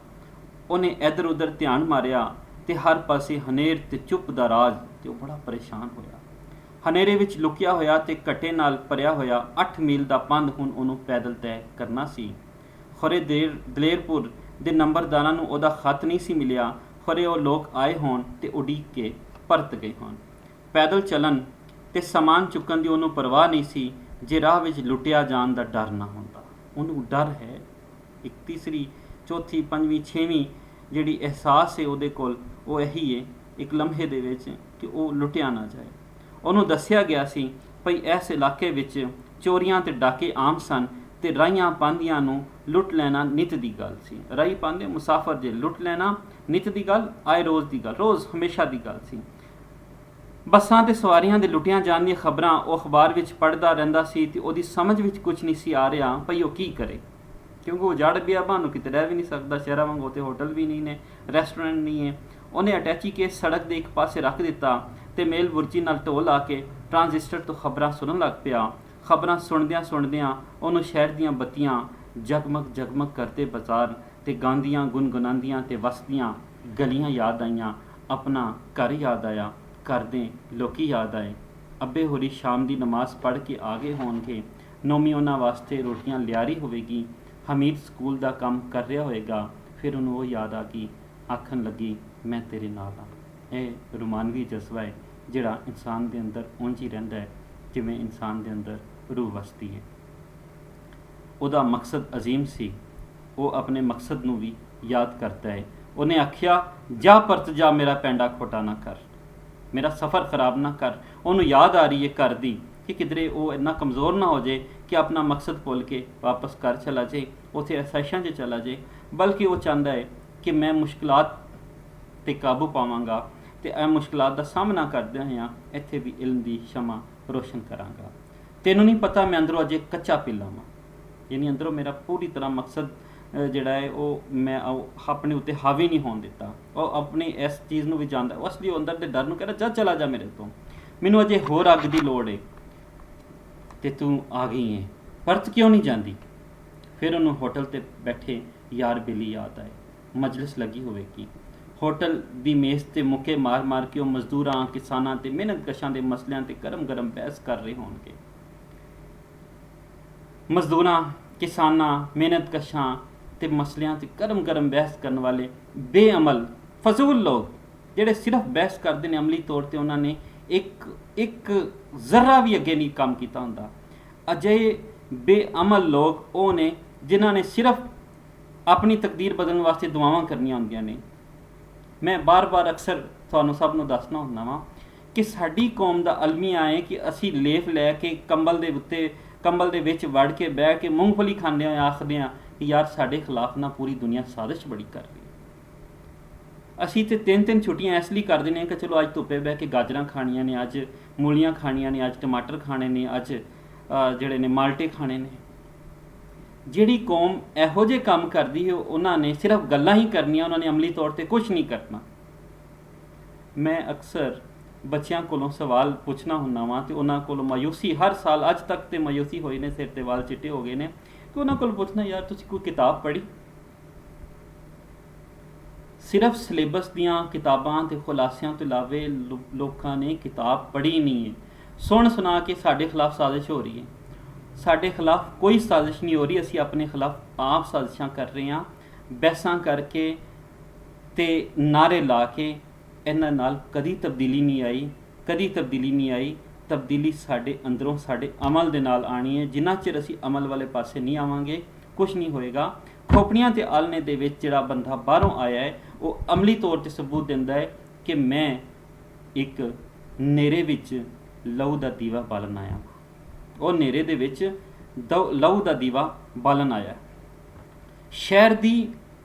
ਉਹਨੇ ਇੱਧਰ ਉੱਧਰ ਧਿਆਨ ਮਾਰਿਆ ਤੇ ਹਰ ਪਾਸੇ ਹਨੇਰ ਤੇ ਚੁੱਪ ਦਾ ਰਾਜ, ਤੇ ਉਹ ਬੜਾ ਪਰੇਸ਼ਾਨ ਹੋਇਆ। ਹਨੇਰੇ ਵਿੱਚ ਲੁਕਿਆ ਹੋਇਆ ਤੇ ਘੱਟੇ ਨਾਲ ਭਰਿਆ ਹੋਇਆ 8 ਮੀਲ ਦਾ ਪੰਧ ਹੁਣ ਉਹਨੂੰ ਪੈਦਲ ਤੈਅ ਕਰਨਾ ਸੀ। ਖਰੇ ਦਲੇਰਪੁਰ ਦੇ ਨੰਬਰਦਾਰਾਂ ਨੂੰ ਉਹਦਾ ਖਤ ਨਹੀਂ ਸੀ ਮਿਲਿਆ, ਖਰੇ ਉਹ ਲੋਕ ਆਏ ਹੋਣ ਤੇ ਉਡੀਕ ਕੇ ਪਰਤ ਗਏ ਹੋਣ। ਪੈਦਲ ਚੱਲਣ ਤੇ ਸਮਾਨ ਚੁੱਕਣ ਦੀ ਉਹਨੂੰ ਪਰਵਾਹ ਨਹੀਂ ਸੀ, ਜੇ ਰਾਹ ਵਿੱਚ ਲੁੱਟਿਆ ਜਾਣ ਦਾ ਡਰ ਨਾ ਹੁੰਦਾ। ਉਹਨੂੰ ਡਰ ਹੈ, ਇੱਕ ਤੀਸਰੀ, ਚੌਥੀ, ਪੰਜਵੀਂ, ਛੇਵੀਂ ਜਿਹੜੀ ਅਹਿਸਾਸ ਹੈ ਉਹਦੇ ਕੋਲ, ਉਹ ਇਹੀ ਹੈ ਇੱਕ ਲਮਹੇ ਦੇ ਵਿੱਚ ਕਿ ਉਹ ਲੁੱਟਿਆ ਨਾ ਜਾਏ। ਉਹਨੂੰ ਦੱਸਿਆ ਗਿਆ ਸੀ ਭਈ ਇਸ ਇਲਾਕੇ ਵਿੱਚ ਚੋਰੀਆਂ ਤੇ ਡਾਕੇ ਆਮ ਸਨ ਤੇ ਰਾਹੀਆਂ ਪਾਂਦੀਆਂ ਨੂੰ ਲੁੱਟ ਲੈਣਾ ਨਿੱਤ ਦੀ ਗੱਲ ਸੀ। ਰਾਹੀ ਪਾਂਦੇ ਮੁਸਾਫਰ ਜੇ ਲੁੱਟ ਲੈਣਾ ਨਿੱਤ ਦੀ ਗੱਲ, ਆਏ ਰੋਜ਼ ਦੀ ਗੱਲ, ਰੋਜ਼ ਹਮੇਸ਼ਾ ਦੀ ਗੱਲ ਸੀ। ਬੱਸਾਂ ਤੇ ਸਵਾਰੀਆਂ ਦੇ ਲੁੱਟੀਆਂ ਜਾਣ ਦੀਆਂ ਖਬਰਾਂ ਉਹ ਅਖਬਾਰ ਵਿੱਚ ਪੜ੍ਹਦਾ ਰਹਿੰਦਾ ਸੀ ਤੇ ਉਹਦੀ ਸਮਝ ਵਿੱਚ ਕੁਝ ਨਹੀਂ ਸੀ ਆ ਰਿਹਾ ਭਈ ਉਹ ਕੀ ਕਰੇ, ਕਿਉਂਕਿ ਉਹ ਜੜ ਬਿਆਬਾਨ ਨੂੰ ਕਿਤੇ ਰਹਿ ਵੀ ਨਹੀਂ ਸਕਦਾ। ਸ਼ਹਿਰਾਂ ਵਾਂਗ ਉੱਥੇ ਹੋਟਲ ਵੀ ਨਹੀਂ ਨੇ, ਰੈਸਟੋਰੈਂਟ ਨਹੀਂ ਹੈ। ਉਹਨੇ ਅਟੈਚੀ ਕੇਸ ਸੜਕ ਦੇ ਇੱਕ ਪਾਸੇ ਰੱਖ ਦਿੱਤਾ ਤੇ ਮੇਲ ਬੁਰਜੀ ਨਾਲ ਢੋਹ ਲਾ ਕੇ ਟਰਾਂਜ਼ਿਸਟਰ ਤੋਂ ਖਬਰਾਂ ਸੁਣਨ ਲੱਗ ਪਿਆ। ਖਬਰਾਂ ਸੁਣਦਿਆਂ ਉਹਨੂੰ ਸ਼ਹਿਰ ਦੀਆਂ ਬੱਤੀਆਂ, ਜਗਮਗ ਕਰਦੇ ਬਾਜ਼ਾਰ ਤੇ ਗਾਉਂਦੀਆਂ ਗੁਣਗੁਣਾਉਂਦੀਆਂ ਤੇ ਵਸਦੀਆਂ ਗਲੀਆਂ ਯਾਦ ਆਈਆਂ। ਆਪਣਾ ਘਰ ਯਾਦ ਆਇਆ, ਘਰ ਦੇ ਲੋਕੀ ਯਾਦ ਆਏ। ਅੱਬੇ ਹੋਰੀ ਸ਼ਾਮ ਦੀ ਨਮਾਜ਼ ਪੜ੍ਹ ਕੇ ਆ ਗਏ ਹੋਣਗੇ, ਨੌਮੀ ਉਹਨਾਂ ਵਾਸਤੇ ਰੋਟੀਆਂ ਲਿਆਰੀ ਹੋਵੇਗੀ, ਹਮੀਦ ਸਕੂਲ ਦਾ ਕੰਮ ਕਰ ਰਿਹਾ ਹੋਏਗਾ। ਫਿਰ ਉਹਨੂੰ ਉਹ ਯਾਦ ਆ ਗਈ, ਆਖਣ ਲੱਗੀ ਮੈਂ ਤੇਰੇ ਨਾਲ ਹਾਂ। ਇਹ ਰੁਮਾਨਵੀ ਜਜ਼ਬਾ ਹੈ ਜਿਹੜਾ ਇਨਸਾਨ ਦੇ ਅੰਦਰ ਉਂਝ ਹੀ ਰਹਿੰਦਾ ਹੈ ਜਿਵੇਂ ਇਨਸਾਨ ਦੇ ਅੰਦਰ ਰੂਹ ਵਸਦੀ ਹੈ। ਉਹਦਾ ਮਕਸਦ ਅਜ਼ੀਮ ਸੀ, ਉਹ ਆਪਣੇ ਮਕਸਦ ਨੂੰ ਵੀ ਯਾਦ ਕਰਦਾ ਹੈ। ਉਹਨੇ ਆਖਿਆ ਜਾ ਪਰਤ ਜਾ, ਮੇਰਾ ਪੈਂਡਾ ਖੋਟਾ ਨਾ ਕਰ, ਮੇਰਾ ਸਫ਼ਰ ਖਰਾਬ ਨਾ ਕਰ। ਉਹਨੂੰ ਯਾਦ ਆ ਰਹੀ ਹੈ ਘਰ ਦੀ ਕਿ ਕਿਧਰੇ ਉਹ ਇੰਨਾ ਕਮਜ਼ੋਰ ਨਾ ਹੋ ਜਾਏ ਕਿ ਆਪਣਾ ਮਕਸਦ ਭੁੱਲ ਕੇ ਵਾਪਸ ਘਰ ਚਲਾ ਜਾਏ, ਉੱਥੇ ਐਸਾਇਸ਼ਾਂ 'ਚ ਚਲਾ ਜਾਏ। ਬਲਕਿ ਉਹ ਚਾਹੁੰਦਾ ਹੈ ਕਿ ਮੈਂ ਮੁਸ਼ਕਿਲਾਤ 'ਤੇ ਕਾਬੂ ਪਾਵਾਂਗਾ ਤੇ ਇਹ ਮੁਸ਼ਕਿਲਾਤ ਦਾ ਸਾਹਮਣਾ ਕਰਦਿਆਂ ਹੋਇਆਂ ਇੱਥੇ ਵੀ ਇਲਮ ਦੀ ਸ਼ਮਾ ਰੋਸ਼ਨ ਕਰਾਂਗਾ। ਤੈਨੂੰ ਨਹੀਂ ਪਤਾ ਮੈਂ ਅੰਦਰੋਂ ਅਜੇ ਕੱਚਾ ਪਿੱਲਾ ਵਾਂ, ਯਾਨੀ ਅੰਦਰੋਂ ਮੇਰਾ ਪੂਰੀ ਤਰ੍ਹਾਂ ਮਕਸਦ ਜਿਹੜਾ ਹੈ ਉਹ ਮੈਂ ਆਪਣੇ ਉੱਤੇ ਹਾਵੀ ਨਹੀਂ ਹੋਣ ਦਿੱਤਾ। ਉਹ ਆਪਣੀ ਇਸ ਚੀਜ਼ ਨੂੰ ਵੀ ਜਾਣਦਾ, ਉਸ ਲਈ ਉਹ ਅੰਦਰ ਦੇ ਡਰ ਨੂੰ ਕਹਿੰਦਾ ਜਾ ਚਲਾ ਜਾ ਮੇਰੇ ਤੋਂ, ਮੈਨੂੰ ਅਜੇ ਹੋਰ ਅੱਗ ਦੀ ਲੋੜ ਹੈ ਤੇ ਤੂੰ ਆ ਗਈ ਹੈ, ਪਰਤ ਕਿਉਂ ਨਹੀਂ ਜਾਂਦੀ? ਫਿਰ ਉਹਨੂੰ ਹੋਟਲ 'ਤੇ ਬੈਠੇ ਯਾਰ ਬੇਲੀ ਯਾਦ ਆਏ। ਮਜਲਿਸ ਲੱਗੀ ਹੋਵੇਗੀ, ਹੋਟਲ ਦੀ ਮੇਜ਼ 'ਤੇ ਮੁੱਕੇ ਮਾਰ ਕੇ ਉਹ ਮਜ਼ਦੂਰਾਂ, ਕਿਸਾਨਾਂ ਤੇ ਮਿਹਨਤਕਸ਼ਾਂ ਦੇ ਮਸਲਿਆਂ 'ਤੇ ਗਰਮ ਬਹਿਸ ਕਰ ਰਹੇ ਹੋਣਗੇ। ਮਜ਼ਦੂਰਾਂ, ਕਿਸਾਨਾਂ, ਮਿਹਨਤਕਸ਼ਾਂ ਤੇ ਮਸਲਿਆਂ 'ਤੇ ਗਰਮ ਬਹਿਸ ਕਰਨ ਵਾਲੇ ਬੇਅਮਲ ਫਜ਼ੂਲ ਲੋਕ ਜਿਹੜੇ ਸਿਰਫ ਬਹਿਸ ਕਰਦੇ ਨੇ, ਅਮਲੀ ਤੌਰ 'ਤੇ ਉਹਨਾਂ ਨੇ ਇੱਕ ਜ਼ਰਾ ਵੀ ਅੱਗੇ ਨਹੀਂ ਕੰਮ ਕੀਤਾ ਹੁੰਦਾ। ਅਜਿਹੇ ਬੇਅਮਲ ਲੋਕ ਉਹ ਨੇ ਜਿਨ੍ਹਾਂ ਨੇ ਸਿਰਫ ਆਪਣੀ ਤਕਦੀਰ ਬਦਲਣ ਵਾਸਤੇ ਦੁਆਵਾਂ ਕਰਨੀਆਂ ਹੁੰਦੀਆਂ ਨੇ। ਮੈਂ ਬਾਰ-ਬਾਰ ਅਕਸਰ ਤੁਹਾਨੂੰ ਸਭ ਨੂੰ ਦੱਸਣਾ ਹੁੰਦਾ ਵਾਂ ਕਿ ਸਾਡੀ ਕੌਮ ਦਾ ਅਲਮੀਆ ਹੈ ਕਿ ਅਸੀਂ ਲੇਫ ਲੈ ਕੇ ਕੰਬਲ ਦੇ ਵਿੱਚ ਵੜ ਕੇ ਬਹਿ ਕੇ ਮੂੰਗਫਲੀ ਖਾਂਦੇ ਹੋਏ ਆਖਦੇ ਹਾਂ ਕਿ ਯਾਰ ਸਾਡੇ ਖਿਲਾਫ ਨਾ ਪੂਰੀ ਦੁਨੀਆ ਸਾਜ਼ਿਸ਼ ਬੜੀ ਕਰ ਰਹੀ ਹੈ। ਅਸੀਂ ਤੇ 3 ਛੁੱਟੀਆਂ ਇਸ ਲਈ ਕਰਦੇ ਨੇ ਕਿ ਚਲੋ ਅੱਜ ਧੁੱਪੇ ਬਹਿ ਕੇ ਗਾਜਰਾਂ ਖਾਣੀਆਂ ਨੇ, ਅੱਜ ਮੂਲੀਆਂ ਖਾਣੀਆਂ ਨੇ, ਅੱਜ ਟਮਾਟਰ ਖਾਣੇ ਨੇ, ਅੱਜ ਜਿਹੜੇ ਨੇ ਮਾਲਟੇ ਖਾਣੇ ਨੇ। ਜਿਹੜੀ ਕੌਮ ਇਹੋ ਜਿਹੇ ਕੰਮ ਕਰਦੀ ਹੈ ਉਹਨਾਂ ਨੇ ਸਿਰਫ ਗੱਲਾਂ ਹੀ ਕਰਨੀਆਂ, ਉਹਨਾਂ ਨੇ ਅਮਲੀ ਤੌਰ 'ਤੇ ਕੁਛ ਨਹੀਂ ਕਰਨਾ। मैं अक्सर बच्चों कोलों सवाल पूछना हुन्ना वा तो उन्होंने को मायूसी हर साल अज तक तो मायूसी हुई ने, सिर ते वाल चिट्टे हो गए ने, तो उन्होंने को पूछना यार तुसी कोई किताब पढ़ी? सिर्फ सिलेबस दियाँ किताबां ते खुलासियां तो इलावे लोगों ने किताब पढ़ी नहीं है। सुन सुना के साढ़े खिलाफ साजिश हो रही है। साढ़े खिलाफ कोई साजिश नहीं हो रही, असी अपने खिलाफ आप साजिशां कर रहे हैं, बहसां करके ते नारे ला के। इन्हां नाल कदी तब्दीली नहीं आई, कदी तब्दीली नहीं आई। तब्दीली साढ़े अंदरों साढ़े अमल दे नाल आनी है। जिन्ना चिर असी अमल वाले पासे नहीं आवांगे कुछ नहीं होएगा। खोपड़ियां ते आलने दे विच जिहड़ा बंदा बाहरों आया है वो अमली तौर ते सबूत दिंदा है कि मैं एक नेरे विच लहू दा दीवा बालन आया। वो नेरे दे विच लहू दा दीवा बालन आया। शहर दी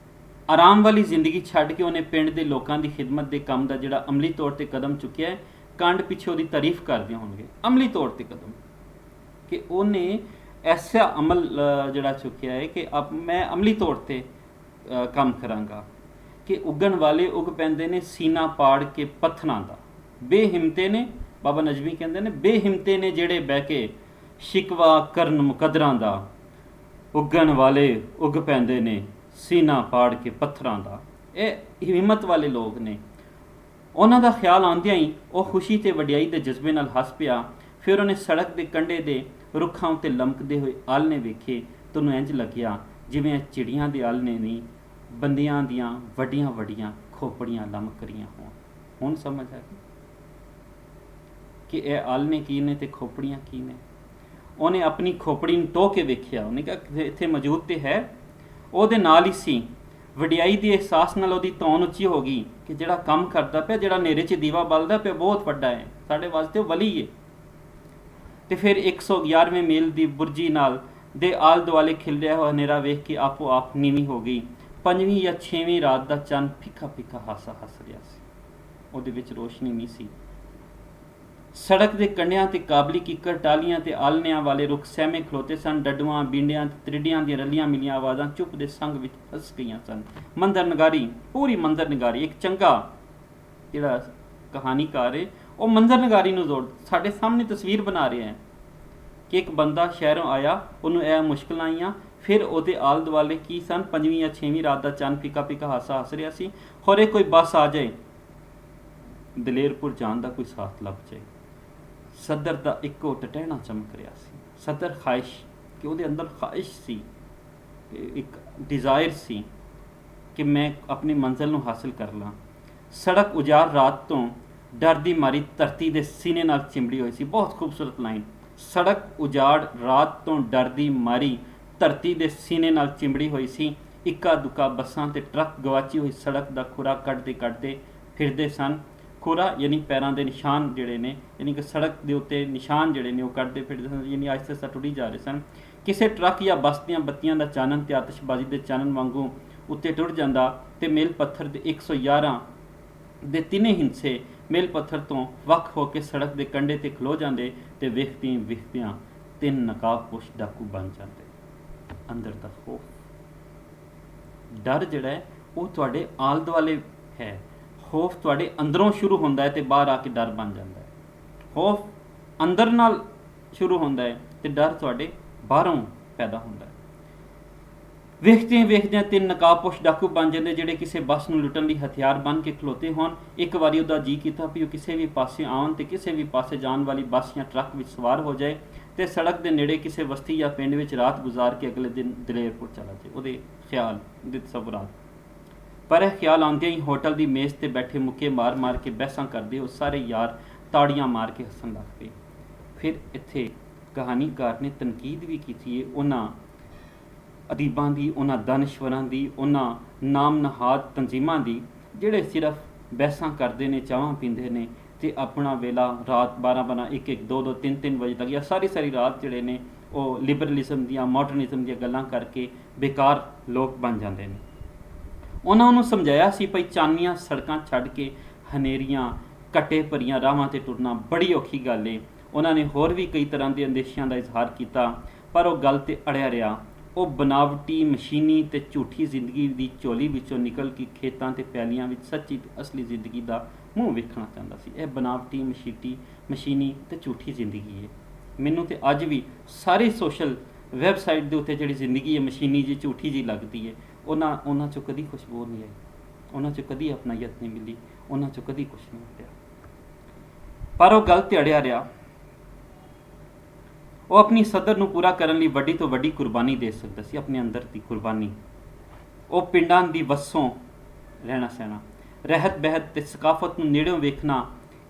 आराम वाली जिंदगी छड्ड के उन्हें पिंड दे लोकां दी खिदमत दे काम दा जिहड़ा अमली तौर ते कदम चुकिया है, कंड पिछे उहदी तारीफ करदे होणगे। अमली तौर ते कदम कि उन्हें ऐसा अमल जिहड़ा चुकिया है कि अब मैं अमली तौर ते काम करांगा कि उगन वाले उग पैंदे ने सीना पाड़ के पत्थरां दा। बेहिम्मते ने, बाबा नजमी कहंदे ने, बेहिम्मते ने जेड़े बह के शिकवा करन मुकदरां दा, उगन वाले उग पैंदे ने सीना पाड़ के पत्थरां दा। ਇਹ ਹਿੰਮਤ वाले लोग ने। ਉਹਨਾਂ ਦਾ ਖਿਆਲ ਆਉਂਦਿਆਂ ਹੀ ਉਹ ਖੁਸ਼ੀ ਤੇ ਵਡਿਆਈ ਦੇ ਜਜ਼ਬੇ ਨਾਲ ਹੱਸ ਪਿਆ। ਫਿਰ ਉਹਨੇ ਸੜਕ ਦੇ ਕੰਢੇ ਦੇ ਰੁੱਖਾਂ ਉੱਤੇ ਲਮਕਦੇ ਹੋਏ ਆਲ੍ਹਣੇ ਵੇਖੇ ਤਾਂ ਉਹਨੂੰ ਇੰਜ ਲੱਗਿਆ ਜਿਵੇਂ ਇਹ ਚਿੜੀਆਂ ਦੇ ਆਲ੍ਹਣੇ ਨਹੀਂ, ਬੰਦਿਆਂ ਦੀਆਂ ਵੱਡੀਆਂ ਵੱਡੀਆਂ ਖੋਪੜੀਆਂ ਲਮਕ ਰਹੀਆਂ ਹੋਣ। ਹੁਣ ਸਮਝ ਆ ਗਈ ਕਿ ਇਹ ਆਲ੍ਹਣੇ ਕੀ ਨੇ ਤੇ ਖੋਪੜੀਆਂ ਕੀ ਨੇ। ਉਹਨੇ ਆਪਣੀ ਖੋਪੜੀ ਨੂੰ ਟੋਹ ਕੇ ਵੇਖਿਆ। ਉਹਨੇ ਕਿਹਾ ਇੱਥੇ ਮੌਜੂਦ ਤੇ ਹੈ। ਉਹਦੇ ਨਾਲ ਹੀ ਸੀ। ਵਡਿਆਈ ਦੇ ਅਹਿਸਾਸ ਨਾਲ ਉਹਦੀ ਧੌਣ ਉੱਚੀ ਹੋ ਗਈ ਕਿ ਜਿਹੜਾ ਕੰਮ ਕਰਦਾ ਪਿਆ, ਜਿਹੜਾ ਨੇਰੇ 'ਚ ਦੀਵਾ ਬਲਦਾ ਪਿਆ, ਬਹੁਤ ਵੱਡਾ ਹੈ, ਸਾਡੇ ਵਾਸਤੇ ਉਹ ਵਲੀ ਹੈ। ਤੇ ਫਿਰ 111ਵੇਂ ਮੀਲ ਦੀ ਬੁਰਜੀ ਨਾਲ ਦੇ ਆਲ ਦੁਆਲੇ ਖਿਲਰਿਆ ਹੋਇਆ ਹਨੇਰਾ ਵੇਖ ਕੇ ਆਪੋ ਆਪ ਨੀਵੀਂ ਹੋ ਗਈ। 5ਵੀਂ ਜਾਂ 6ਵੀਂ ਰਾਤ ਦਾ ਚੰਨ ਫਿੱਕਾ ਫਿੱਕਾ ਹਾਸਾ ਹੱਸ ਰਿਹਾ ਸੀ, ਉਹਦੇ ਵਿੱਚ ਰੋਸ਼ਨੀ ਨਹੀਂ ਸੀ। ਸੜਕ ਦੇ ਕੰਢਿਆਂ ਤੇ ਕਾਬਲੀ ਕਿੱਕਰ ਟਾਹਲੀਆਂ ਤੇ ਆਲ੍ਹਣਿਆਂ ਵਾਲੇ ਰੁੱਖ ਸਹਿਮੇ ਖਲੋਤੇ ਸਨ। ਡੱਡੂਆਂ, ਬੀਂਡਿਆਂ ਤੇ ਤ੍ਰਿਡੀਆਂ ਦੀਆਂ ਰਲੀਆਂ ਮਿਲੀਆਂ ਆਵਾਜ਼ਾਂ ਚੁੱਪ ਦੇ ਸੰਗ ਵਿੱਚ ਫਸ ਗਈਆਂ ਸਨ। ਮੰਦਰ ਨਗਾਰੀ, ਪੂਰੀ ਮੰਦਰ ਨਗਾਰੀ, ਇੱਕ ਚੰਗਾ ਜਿਹੜਾ ਕਹਾਣੀਕਾਰ ਹੈ ਉਹ ਮੰਦਰ ਨਗਾਰੀ ਨੂੰ ਜੋੜ ਸਾਡੇ ਸਾਹਮਣੇ ਤਸਵੀਰ ਬਣਾ ਰਿਹਾ ਹੈ ਕਿ ਇੱਕ ਬੰਦਾ ਸ਼ਹਿਰੋਂ ਆਇਆ, ਉਹਨੂੰ ਇਹ ਮੁਸ਼ਕਿਲਾਂ ਆਈਆਂ। ਫਿਰ ਉਹਦੇ ਆਲ ਦੁਆਲੇ ਕੀ ਸਨ? 5ਵੀਂ ਜਾਂ 6ਵੀਂ ਰਾਤ ਦਾ ਚੰਨ ਫਿੱਕਾ ਫਿੱਕਾ ਹਾਸਾ ਹੱਸ ਰਿਹਾ ਸੀ। ਹੋਰੇ ਕੋਈ ਬੱਸ ਆ ਜਾਏ, ਦਲੇਰਪੁਰ ਜਾਣ ਦਾ ਕੋਈ ਸਾਥ ਲੱਭ ਜਾਏ। ਸਦਰ ਦਾ ਇੱਕੋ ਟਟਹਿਣਾ ਚਮਕ ਰਿਹਾ ਸੀ। ਸਦਰ ਖਾਹਿਸ਼ ਕਿ ਉਹਦੇ ਅੰਦਰ ਖਾਹਿਸ਼ ਸੀ, ਇੱਕ ਡਿਜ਼ਾਇਰ ਸੀ ਕਿ ਮੈਂ ਆਪਣੀ ਮੰਜ਼ਿਲ ਨੂੰ ਹਾਸਿਲ ਕਰ ਲਾਂ। ਸੜਕ ਉਜਾੜ ਰਾਤ ਤੋਂ ਡਰ ਦੀ ਮਾਰੀ ਧਰਤੀ ਦੇ ਸੀਨੇ ਨਾਲ ਚਿੰਬੜੀ ਹੋਈ ਸੀ। ਬਹੁਤ ਖੂਬਸੂਰਤ ਲਾਈਨ। ਸੜਕ ਉਜਾੜ ਰਾਤ ਤੋਂ ਡਰ ਦੀ ਮਾਰੀ ਧਰਤੀ ਦੇ ਸੀਨੇ ਨਾਲ ਚਿੰਬੜੀ ਹੋਈ ਸੀ। ਇੱਕਾ ਦੁੱਕਾ ਬੱਸਾਂ ਤੇ ਟਰੱਕ ਗਵਾਚੀ ਹੋਈ ਸੜਕ ਦਾ ਖੁਰਾ ਕੱਢਦੇ ਕੱਢਦੇ ਫਿਰਦੇ ਸਨ। ਖੁਰਾ ਯਾਨੀ ਪੈਰਾਂ ਦੇ ਨਿਸ਼ਾਨ ਜਿਹੜੇ ਨੇ, ਯਾਨੀ ਕਿ ਸੜਕ ਦੇ ਉੱਤੇ ਨਿਸ਼ਾਨ ਜਿਹੜੇ ਨੇ ਉਹ ਕੱਢਦੇ ਫਿਰਦੇ ਸਨ, ਯਾਨੀ ਆਹਿਸਤਾ ਆਹਿਸਤਾ ਟੁੱਟੀ ਜਾ ਰਹੇ ਸਨ। ਕਿਸੇ ਟਰੱਕ ਜਾਂ ਬੱਸ ਦੀਆਂ ਬੱਤੀਆਂ ਦਾ ਚਾਨਣ ਤੇ ਆਤਿਸ਼ਬਾਜ਼ੀ ਦੇ ਚਾਨਣ ਵਾਂਗੂ ਉੱਤੇ ਟੁੱਟ ਜਾਂਦਾ ਤੇ ਮੇਲ ਪੱਥਰ ਦੇ 111 ਦੇ ਤਿੰਨੇ ਹਿੱਸੇ ਮੇਲ ਪੱਥਰ ਤੋਂ ਵੱਖ ਹੋ ਕੇ ਸੜਕ ਦੇ ਕੰਢੇ ਤੇ ਖਲੋ ਜਾਂਦੇ ਤੇ ਵੇਖਦਿਆਂ ਵੇਖਦਿਆਂ 3 ਨਕਾਬਪੋਸ਼ ਡਾਕੂ ਬਣ ਜਾਂਦੇ। ਅੰਦਰ ਦਾ ਖੌਫ, ਡਰ ਜਿਹੜਾ ਹੈ ਉਹ ਤੁਹਾਡੇ ਆਲ ਦੁਆਲੇ ਹੈ। ਖੌਫ ਤੁਹਾਡੇ ਅੰਦਰੋਂ ਸ਼ੁਰੂ ਹੁੰਦਾ ਹੈ ਤੇ ਬਾਹਰ ਆ ਕੇ ਡਰ ਬਣ ਜਾਂਦਾ ਹੈ। ਖੌਫ ਅੰਦਰ ਨਾਲ ਸ਼ੁਰੂ ਹੁੰਦਾ ਹੈ ਤੇ ਡਰ ਤੁਹਾਡੇ ਬਾਹਰੋਂ ਪੈਦਾ ਹੁੰਦਾ ਹੈ। ਵੇਖਦਿਆਂ ਵੇਖਦਿਆਂ 3 ਨਕਾਬਪੋਸ਼ ਡਾਕੂ ਬਣ ਜਾਂਦੇ ਜਿਹੜੇ ਕਿਸੇ ਬੱਸ ਨੂੰ ਲੁੱਟਣ ਲਈ ਹਥਿਆਰ ਬਣ ਕੇ ਖਲੋਤੇ ਹੋਣ। ਇੱਕ ਵਾਰੀ ਉਹਦਾ ਜੀ ਕੀਤਾ ਵੀ ਉਹ ਕਿਸੇ ਵੀ ਪਾਸੇ ਆਉਣ ਤੇ ਕਿਸੇ ਵੀ ਪਾਸੇ ਜਾਣ ਵਾਲੀ ਬੱਸ ਜਾਂ ਟਰੱਕ ਵਿੱਚ ਸਵਾਰ ਹੋ ਜਾਏ ਤੇ ਸੜਕ ਦੇ ਨੇੜੇ ਕਿਸੇ ਬਸਤੀ ਜਾਂ ਪਿੰਡ ਵਿੱਚ ਰਾਤ ਗੁਜ਼ਾਰ ਕੇ ਅਗਲੇ ਦਿਨ ਦਲੇਰਪੁਰ ਚਲਾ ਜਾਏ। ਉਹਦੇ ਖਿਆਲ ਦੇ ਤਸਵੁਰਾਤ। ਪਰ ਇਹ ਖਿਆਲ ਆਉਂਦਿਆਂ ਹੀ ਹੋਟਲ ਦੀ ਮੇਜ਼ ਤੇ ਬੈਠੇ ਮੁੱਕੇ ਮਾਰ ਮਾਰ ਕੇ ਬਹਿਸਾਂ ਕਰਦੇ ਉਹ ਸਾਰੇ ਯਾਰ ਤਾੜੀਆਂ ਮਾਰ ਕੇ ਹੱਸਣ ਲੱਗ ਪਏ। ਫਿਰ ਇੱਥੇ ਕਹਾਣੀਕਾਰ ਨੇ ਤਨਕੀਦ ਵੀ ਕੀਤੀ ਹੈ ਉਹਨਾਂ ਅਦੀਬਾਂ ਦੀ, ਉਹਨਾਂ ਦਾਨਿਸ਼ਵਰਾਂ ਦੀ, ਉਹਨਾਂ ਨਾਮ ਨਹਾਦ ਤਨਜ਼ੀਮਾਂ ਦੀ ਜਿਹੜੇ ਸਿਰਫ ਬਹਿਸਾਂ ਕਰਦੇ ਨੇ, ਚਾਹਾਂ ਪੀਂਦੇ ਨੇ ਤੇ ਆਪਣਾ ਵੇਲਾ ਰਾਤ 12-12, 1-1, 2-2, 3-3 ਵਜੇ ਤੱਕ ਜਾਂ ਸਾਰੀ ਰਾਤ ਜਿਹੜੇ ਨੇ ਉਹ ਲਿਬਰਲਿਜ਼ਮ ਦੀਆਂ, ਮਾਡਰਨਿਜ਼ਮ ਦੀਆਂ ਗੱਲਾਂ ਕਰਕੇ ਬੇਕਾਰ ਲੋਕ ਬਣ ਜਾਂਦੇ ਨੇ। ਉਹਨਾਂ ਨੂੰ ਸਮਝਾਇਆ ਸੀ ਭਈ ਚਾਨਣੀਆਂ ਸੜਕਾਂ ਛੱਡ ਕੇ ਹਨੇਰੀਆਂ ਘੱਟੇ ਭਰੀਆਂ ਰਾਹਾਂ 'ਤੇ ਟੁਰਨਾ ਬੜੀ ਔਖੀ ਗੱਲ ਏ। ਉਹਨਾਂ ਨੇ ਹੋਰ ਵੀ ਕਈ ਤਰ੍ਹਾਂ ਦੇ ਅੰਦੇਸ਼ਿਆਂ ਦਾ ਇਜ਼ਹਾਰ ਕੀਤਾ ਪਰ ਉਹ ਗੱਲ 'ਤੇ ਅੜਿਆ ਰਿਹਾ। ਉਹ ਬਨਾਵਟੀ, ਮਸ਼ੀਨੀ ਤੇ ਝੂਠੀ ਜ਼ਿੰਦਗੀ ਦੀ ਝੋਲੀ ਵਿੱਚੋਂ ਨਿਕਲ ਕੇ ਖੇਤਾਂ ਤੇ ਪੈਲੀਆਂ ਵਿੱਚ ਸੱਚੀ ਤੇ ਅਸਲੀ ਜ਼ਿੰਦਗੀ ਦਾ ਮੂੰਹ ਵੇਖਣਾ ਚਾਹੁੰਦਾ ਸੀ। ਇਹ ਬਨਾਵਟੀ ਮਸ਼ੀਨੀ ਤੇ ਝੂਠੀ ਜ਼ਿੰਦਗੀ ਹੈ। ਮੈਨੂੰ ਤੇ ਅੱਜ ਵੀ ਸਾਰੇ ਸੋਸ਼ਲ ਵੈਬਸਾਈਟ ਦੇ ਉੱਤੇ ਜਿਹੜੀ ਜ਼ਿੰਦਗੀ ਹੈ ਮਸ਼ੀਨੀ ਜੀ ਝੂਠੀ ਜੀ ਲੱਗਦੀ ਹੈ। ਉਹਨਾਂ 'ਚੋਂ ਕਦੀ ਖੁਸ਼ਬੂ ਨਹੀਂ ਆਈ, ਉਹਨਾਂ 'ਚੋਂ ਕਦੀ ਆਪਣਾਈਅਤ ਨਹੀਂ ਮਿਲੀ, ਉਹਨਾਂ 'ਚੋਂ ਕਦੀ ਕੁਛ ਨਹੀਂ ਮਿਲਿਆ। ਪਰ ਉਹ ਗੱਲ ਤੇ ਅੜਿਆ ਰਿਹਾ। ਉਹ ਆਪਣੀ ਸਦਰ ਨੂੰ ਪੂਰਾ ਕਰਨ ਲਈ ਵੱਡੀ ਤੋਂ ਵੱਡੀ ਕੁਰਬਾਨੀ ਦੇ ਸਕਦਾ ਸੀ, ਆਪਣੇ ਅੰਦਰ ਦੀ ਕੁਰਬਾਨੀ। ਉਹ ਪਿੰਡਾਂ ਦੀ ਵਸੋਂ ਰਹਿਣਾ ਸਹਿਣਾ, ਰਹਿਤ ਬਹਿਤ ਤੇ ਸਕਾਫਤ ਨੂੰ ਨੇੜਿਓਂ ਵੇਖਣਾ,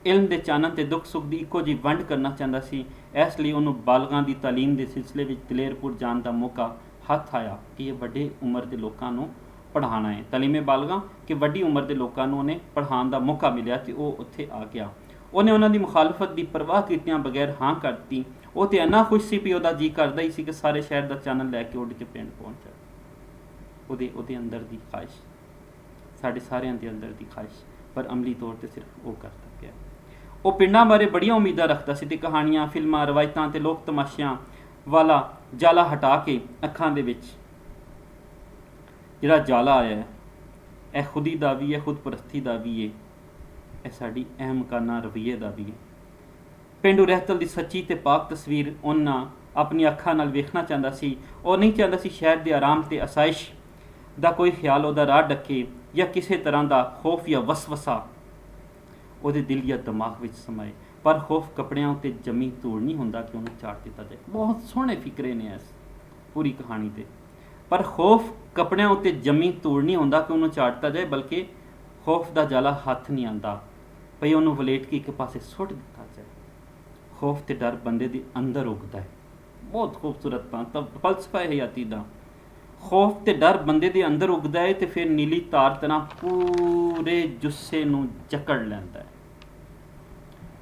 ਇਲਮ ਦੇ ਚਾਨਣ ਤੇ ਦੁੱਖ ਸੁੱਖ ਦੀ ਇੱਕੋ ਜਿਹੀ ਵੰਡ ਕਰਨਾ ਚਾਹੁੰਦਾ ਸੀ। ਇਸ ਲਈ ਉਹਨੂੰ ਬਾਲਗਾਂ ਦੀ ਤਾਲੀਮ ਦੇ ਸਿਲਸਿਲੇ ਵਿੱਚ ਦਲੇਰਪੁਰ ਜਾਣ ਦਾ ਮੌਕਾ ਹੱਥ ਆਇਆ ਕਿ ਇਹ ਵੱਡੇ ਉਮਰ ਦੇ ਲੋਕਾਂ ਨੂੰ ਪੜ੍ਹਾਉਣਾ ਹੈ। ਤਾਲੀਮੇ ਬਾਲਗਾਂ ਕਿ ਵੱਡੀ ਉਮਰ ਦੇ ਲੋਕਾਂ ਨੂੰ ਉਹਨੇ ਪੜ੍ਹਾਉਣ ਦਾ ਮੌਕਾ ਮਿਲਿਆ ਤੇ ਉਹ ਉੱਥੇ ਆ ਗਿਆ। ਉਹਨੇ ਉਹਨਾਂ ਦੀ ਮੁਖਾਲਫਤ ਦੀ ਪਰਵਾਹ ਕੀਤਿਆਂ ਬਗੈਰ ਹਾਂ ਕਰ ਦਿੱਤੀ। ਉਹ ਤੇ ਇੰਨਾ ਖੁਸ਼ ਸੀ ਵੀ ਉਹਦਾ ਜੀ ਕਰਦਾ ਹੀ ਸੀ ਕਿ ਸਾਰੇ ਸ਼ਹਿਰ ਦਾ ਚਾਨਣ ਲੈ ਕੇ ਉੱਡ ਕੇ ਪਿੰਡ ਪਹੁੰਚ ਜਾਏ। ਉਹਦੇ ਅੰਦਰ ਦੀ ਖਾਹਿਸ਼, ਸਾਡੇ ਸਾਰਿਆਂ ਦੇ ਅੰਦਰ ਦੀ ਖਾਹਿਸ਼, ਪਰ ਅਮਲੀ ਤੌਰ ਤੇ ਸਿਰਫ ਉਹ ਕਰਦਾ ਪਿਆ। ਉਹ ਪਿੰਡਾਂ ਬਾਰੇ ਬੜੀਆਂ ਉਮੀਦਾਂ ਰੱਖਦਾ ਸੀ ਤੇ ਕਹਾਣੀਆਂ, ਫਿਲਮਾਂ, ਰਵਾਇਤਾਂ ਤੇ ਲੋਕ ਤਮਾਸ਼ਿਆਂ ਵਾਲਾ ਜਾਲਾ ਹਟਾ ਕੇ ਅੱਖਾਂ ਦੇ ਵਿੱਚ ਜਿਹੜਾ ਜਾਲਾ ਆਇਆ ਹੈ, ਇਹ ਖੁਦੀ ਦਾ ਵੀ ਹੈ, ਖੁਦਪਰਸਤੀ ਦਾ ਵੀ ਹੈ, ਇਹ ਸਾਡੀ ਅਹਿਮਕਾਨਾ ਰਵੱਈਏ ਦਾ ਵੀ ਹੈ। ਪੇਂਡੂ ਰਹਿਤਲ ਦੀ ਸੱਚੀ ਤੇ ਪਾਕ ਤਸਵੀਰ ਉਹਨਾਂ ਆਪਣੀ ਅੱਖਾਂ ਨਾਲ ਵੇਖਣਾ ਚਾਹੁੰਦਾ ਸੀ। ਉਹ ਨਹੀਂ ਚਾਹੁੰਦਾ ਸੀ ਸ਼ਹਿਰ ਦੇ ਆਰਾਮ ਤੇ ਆਸਾਇਸ਼ ਦਾ ਕੋਈ ਖਿਆਲ ਉਹਦਾ ਰਾਹ ਡੱਕੇ ਜਾਂ ਕਿਸੇ ਤਰ੍ਹਾਂ ਦਾ ਖੌਫ ਜਾਂ ਵਸਵਸਾ ਉਹਦੇ ਦਿਲ ਜਾਂ ਦਿਮਾਗ ਵਿੱਚ ਸਮਾਏ। ਪਰ ਖੌਫ ਕੱਪੜਿਆਂ ਉੱਤੇ ਜੰਮੀ ਧੂੜ ਨਹੀਂ ਹੁੰਦਾ ਕਿ ਉਹਨੂੰ ਚਾੜ ਦਿੱਤਾ ਜਾਏ। ਬਹੁਤ ਸੋਹਣੇ ਫਿਕਰੇ ਨੇ ਇਸ ਪੂਰੀ ਕਹਾਣੀ ਦੇ, ਪਰ ਖੌਫ ਕੱਪੜਿਆਂ ਉੱਤੇ ਜੰਮੀ ਧੂੜ ਨਹੀਂ ਹੁੰਦਾ ਕਿ ਉਹਨੂੰ ਚਾੜਤਾ ਜਾਏ, ਬਲਕਿ ਖੌਫ ਦਾ ਜਾਲਾ ਹੱਥ ਨਹੀਂ ਆਉਂਦਾ ਭਈ ਉਹਨੂੰ ਵਲੇਟ ਕੇ ਇੱਕ ਪਾਸੇ ਸੁੱਟ ਦਿੱਤਾ ਜਾਏ। ਖੌਫ ਤੇ ਡਰ ਬੰਦੇ ਦੇ ਅੰਦਰ ਉਗਦਾ ਹੈ। ਬਹੁਤ ਖੂਬਸੂਰਤ ਫਲਸਫਾ ਹੈ ਹਯਾਤੀ ਦਾ। ਖੌਫ ਤੇ ਡਰ ਬੰਦੇ ਦੇ ਅੰਦਰ ਉਗਦਾ ਹੈ ਤੇ ਫਿਰ ਨੀਲੀ ਤਾਰ ਤਰ੍ਹਾਂ ਪੂਰੇ ਜੁੱਸੇ ਨੂੰ ਜਕੜ ਲੈਂਦਾ ਹੈ।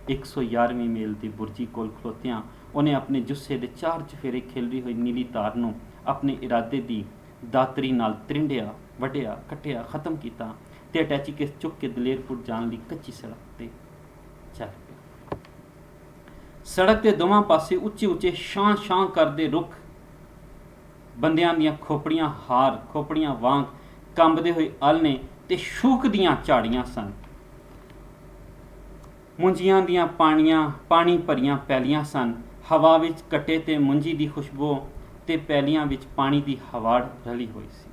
111ਵੀਂ ਮੀਲ ਦੀ ਬੁਰਜੀ ਕੋਲ ਖਲੋਤਿਆਂ ਉਹਨੇ ਆਪਣੇ ਜੁੱਸੇ ਦੇ 4 ਚਫੇਰੇ ਖਿਲਰੀ ਹੋਈ ਨੀਲੀ ਤਾਰ ਨੂੰ ਆਪਣੇ ਇਰਾਦੇ ਦੀ ਦਾਤਰੀ ਨਾਲ ਤਰਿੰਡਿਆ, ਵੱਢਿਆ, ਕੱਟਿਆ, ਖਤਮ ਕੀਤਾ ਤੇ ਅਟੈਚੀ ਕੇਸ ਚੁੱਕ ਕੇ ਦਲੇਰਪੁਰ ਜਾਣ ਲਈ ਕੱਚੀ ਸੜਕ ਤੇ ਚੱਲ ਪਿਆ। ਸੜਕ ਦੇ ਦੋਵਾਂ ਪਾਸੇ ਉੱਚੇ ਉੱਚੇ ਛਾਂ ਕਰਦੇ ਰੁੱਖ, ਬੰਦਿਆਂ ਦੀਆਂ ਖੋਪੜੀਆਂ ਵਾਂਗ ਕੰਬਦੇ ਹੋਏ ਆਲ੍ਹਣੇ ਤੇ ਸ਼ੂਕਦੀਆਂ ਝਾੜੀਆਂ ਸਨ। ਮੁੰਜੀਆਂ ਦੀਆਂ ਪਾਣੀ ਭਰੀਆਂ ਪੈਲੀਆਂ ਸਨ। ਹਵਾ ਵਿੱਚ ਕੱਟੇ ਤੇ ਮੁੰਜੀ ਦੀ ਖੁਸ਼ਬੂ ਤੇ ਪੈਲੀਆਂ ਵਿੱਚ ਪਾਣੀ ਦੀ ਹਵਾੜ ਰਲੀ ਹੋਈ ਸੀ।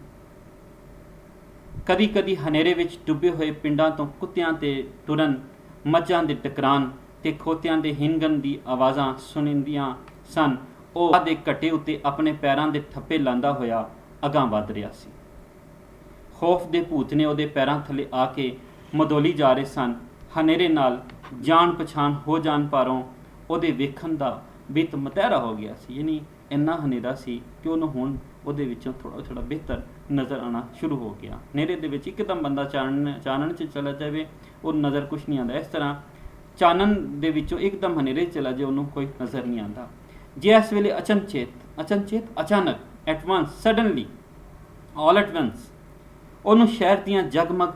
ਕਦੀ ਕਦੀ ਹਨੇਰੇ ਵਿੱਚ ਡੁੱਬੇ ਹੋਏ ਪਿੰਡਾਂ ਤੋਂ ਕੁੱਤਿਆਂ ਤੇ ਟੁਰਨ, ਮੱਝਾਂ ਦੇ ਟਕਰਾਨ ਤੇ ਖੋਤਿਆਂ ਦੇ ਹਿੰਗਣ ਦੀ ਆਵਾਜ਼ਾਂ ਸੁਣੀਂਦੀਆਂ ਸਨ। ਉਹ ਦੇ ਕੱਟੇ ਉੱਤੇ ਆਪਣੇ ਪੈਰਾਂ ਦੇ ਠੱਪੇ ਲਾਂਦਾ ਹੋਇਆ ਅਗਾਂਹ ਵੱਧ ਰਿਹਾ ਸੀ। ਖੌਫ ਦੇ ਭੂਤ ਨੇ ਉਹਦੇ ਪੈਰਾਂ ਥੱਲੇ ਆ ਕੇ ਮਦੋਲੀ ਜਾ ਰਹੇ ਸਨ। ਹਨੇਰੇ ਨਾਲ ਜਾਣ ਪਛਾਣ ਹੋ ਜਾਣ ਪਾਰੋਂ ਉਹਦੇ ਵੇਖਣ ਦਾ ਬਿੱਤ ਮਤਹਿਰਾ ਹੋ ਗਿਆ ਸੀ। ਯਾਨੀ ਇੰਨਾ ਹਨੇਰਾ ਸੀ ਕਿ ਉਹਨੂੰ ਹੁਣ ਉਹਦੇ ਵਿੱਚੋਂ ਥੋੜਾ ਬਿਹਤਰ ਨਜ਼ਰ ਆਉਣਾ ਸ਼ੁਰੂ ਹੋ ਗਿਆ। ਹਨੇਰੇ ਦੇ ਵਿੱਚ ਇੱਕਦਮ ਬੰਦਾ ਚਾਨਣ 'ਚ ਚਲਾ ਜਾਵੇ, ਉਹ ਨਜ਼ਰ ਕੁਛ ਨਹੀਂ ਆਉਂਦਾ। ਇਸ ਤਰ੍ਹਾਂ ਚਾਨਣ ਦੇ ਵਿੱਚੋਂ ਇੱਕਦਮ ਹਨੇਰੇ 'ਚ ਚਲਾ ਜਾਏ, ਉਹਨੂੰ ਕੋਈ ਨਜ਼ਰ ਨਹੀਂ ਆਉਂਦਾ। ਜੇ ਇਸ ਵੇਲੇ ਅਚਾਨਕ at once, suddenly, all at once ਉਹਨੂੰ ਸ਼ਹਿਰ ਦੀਆਂ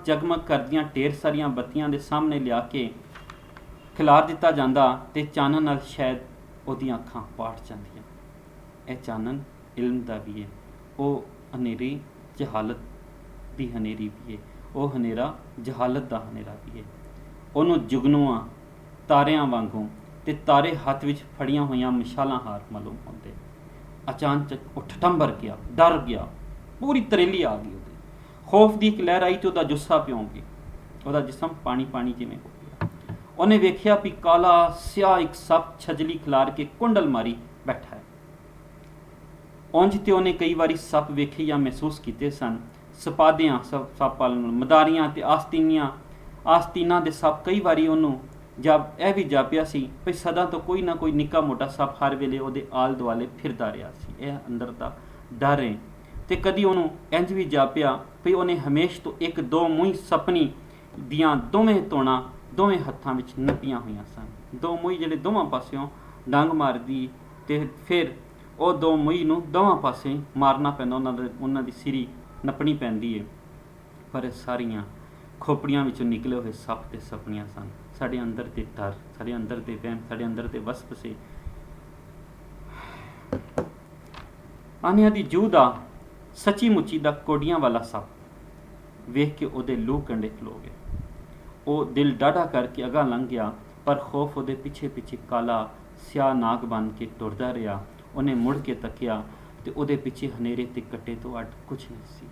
ਜਗਮਗ ਕਰਦੀਆਂ ਢੇਰ ਸਾਰੀਆਂ ਬੱਤੀਆਂ ਦੇ ਸਾਹਮਣੇ ਲਿਆ ਕੇ ਖਿਲਾਰ ਦਿੱਤਾ ਜਾਂਦਾ ਤੇ ਚਾਨਣ ਨਾਲ ਸ਼ਾਇਦ ਉਹਦੀਆਂ ਅੱਖਾਂ ਪਾਟ ਜਾਂਦੀਆਂ। ਇਹ ਚਾਨਣ ਇਲਮ ਦਾ ਵੀ ਹੈ, ਉਹ ਹਨੇਰੀ ਜਹਾਲਤ ਦੀ ਹਨੇਰੀ ਵੀ ਹੈ, ਉਹ ਹਨੇਰਾ ਜਹਾਲਤ ਦਾ ਹਨੇਰਾ ਵੀ ਹੈ। ਉਹਨੂੰ ਜੁਗਨੂਆਂ ਤਾਰਿਆਂ ਵਾਂਗੂ ਤੇ ਤਾਰੇ ਹੱਥ ਵਿੱਚ ਫੜੀਆਂ ਹੋਈਆਂ ਮਸ਼ਾਲਾਂ ਹਾਰ ਮਾਲੂਮ ਹੁੰਦੇ। ਅਚਾਨਕ ਉਹ ਠਟੰਬਰ ਗਿਆ, ਡਰ ਗਿਆ, ਪੂਰੀ ਤਰੇਲੀ ਆ ਗਈ ਉਹਦੇ। ਖੌਫ ਦੀ ਇੱਕ ਲਹਿਰ ਆਈ ਤੇ ਉਹਦਾ ਜੁੱਸਾ ਪਿਉਂ ਗਈ, ਉਹਦਾ ਜਿਸਮ ਪਾਣੀ ਜਿਵੇਂ ਹੋ ਗਿਆ। ਉਹਨੇ ਵੇਖਿਆ ਵੀ ਕਾਲਾ ਸਿਆਹ ਇੱਕ ਸੱਪ ਛਜਲੀ ਖਿਲਾਰ ਕੇ ਕੁੰਡਲ ਮਾਰੀ ਬੈਠਾ ਹੈ। ਉਂਝ ਤੇ ਉਹਨੇ ਕਈ ਵਾਰੀ ਸੱਪ ਵੇਖੇ ਜਾਂ ਮਹਿਸੂਸ ਕੀਤੇ ਸਨ। ਸਪਾਦਿਆਂ ਸੱਪਾਂ ਨੂੰ, ਮਦਾਰੀਆਂ ਤੇ ਆਸਤੀਨਾਂ ਦੇ ਸੱਪ ਕਈ ਵਾਰੀ ਉਹਨੂੰ ਇਹ ਵੀ ਜਾਪਿਆ ਸੀ ਵੀ ਸਦਾ ਤੋਂ ਕੋਈ ਨਾ ਕੋਈ ਨਿੱਕਾ ਮੋਟਾ ਸੱਪ ਹਰ ਵੇਲੇ ਉਹਦੇ ਆਲੇ ਦੁਆਲੇ ਫਿਰਦਾ ਰਿਹਾ ਸੀ। ਇਹ ਅੰਦਰ ਦਾ ਡਰ ਹੈ। ਤੇ ਕਦੀ ਉਹਨੂੰ ਇੰਝ ਵੀ ਜਾਪਿਆ ਵੀ ਉਹਨੇ ਹਮੇਸ਼ ਤੋਂ ਇੱਕ ਦੋ ਮੂੰਹ ਸਪਨੀ ਦੀਆਂ ਦੋਵੇਂ ਧੌਣਾਂ ਦੋਵੇਂ ਹੱਥਾਂ ਵਿੱਚ ਨੱਪੀਆਂ ਹੋਈਆਂ ਸਨ। ਦੋ ਮੂੰਹ ਜਿਹੜੇ ਦੋਵਾਂ ਪਾਸਿਓਂ ਡੰਗ ਮਾਰਦੀ ਤੇ ਫਿਰ ਉਹ ਦੋ ਮੂੰਹ ਨੂੰ ਦੋਵਾਂ ਪਾਸੇ ਮਾਰਨਾ ਪੈਂਦਾ, ਉਹਨਾਂ ਦੀ ਸਿਰੀ ਨੱਪਣੀ ਪੈਂਦੀ ਹੈ। ਪਰ ਇਹ ਸਾਰੀਆਂ ਖੋਪੜੀਆਂ ਵਿੱਚੋਂ ਨਿਕਲੇ ਹੋਏ ਸੱਪ ਤੇ ਸਪਨੀਆਂ ਸਨ। ਸਾਡੇ ਅੰਦਰ ਦੇ ਡਰ, ਸਾਡੇ ਅੰਦਰ ਦੇ ਵਹਿਮ, ਸਾਡੇ ਅੰਦਰ ਦੇ ਵਸਵਸੇ। ਆਨਿਆਂ ਦੀ ਜੂਹ ਦਾ ਸੱਚੀ ਮੁੱਚੀ ਦਾ ਕੋਡੀਆਂ ਵਾਲਾ ਸੱਪ ਵੇਖ ਕੇ ਉਹਦੇ ਲੂਹ ਕੰਡੇ ਖਲੋ ਗਏ। ਉਹ ਦਿਲ ਡਾਢਾ ਕਰਕੇ ਅਗਾਂਹ ਲੰਘ ਗਿਆ, ਪਰ ਖੌਫ ਉਹਦੇ ਪਿੱਛੇ ਪਿੱਛੇ ਕਾਲਾ ਸਿਆਹ ਨਾਗ ਬਣ ਕੇ ਟੁਰਦਾ ਰਿਹਾ। ਉਹਨੇ ਮੁੜ ਕੇ ਤੱਕਿਆ ਤੇ ਉਹਦੇ ਪਿੱਛੇ ਹਨੇਰੇ ਤੇ ਕੱਟੇ ਤੋਂ ਅੱਡ ਕੁਝ ਨਹੀਂ ਸੀ।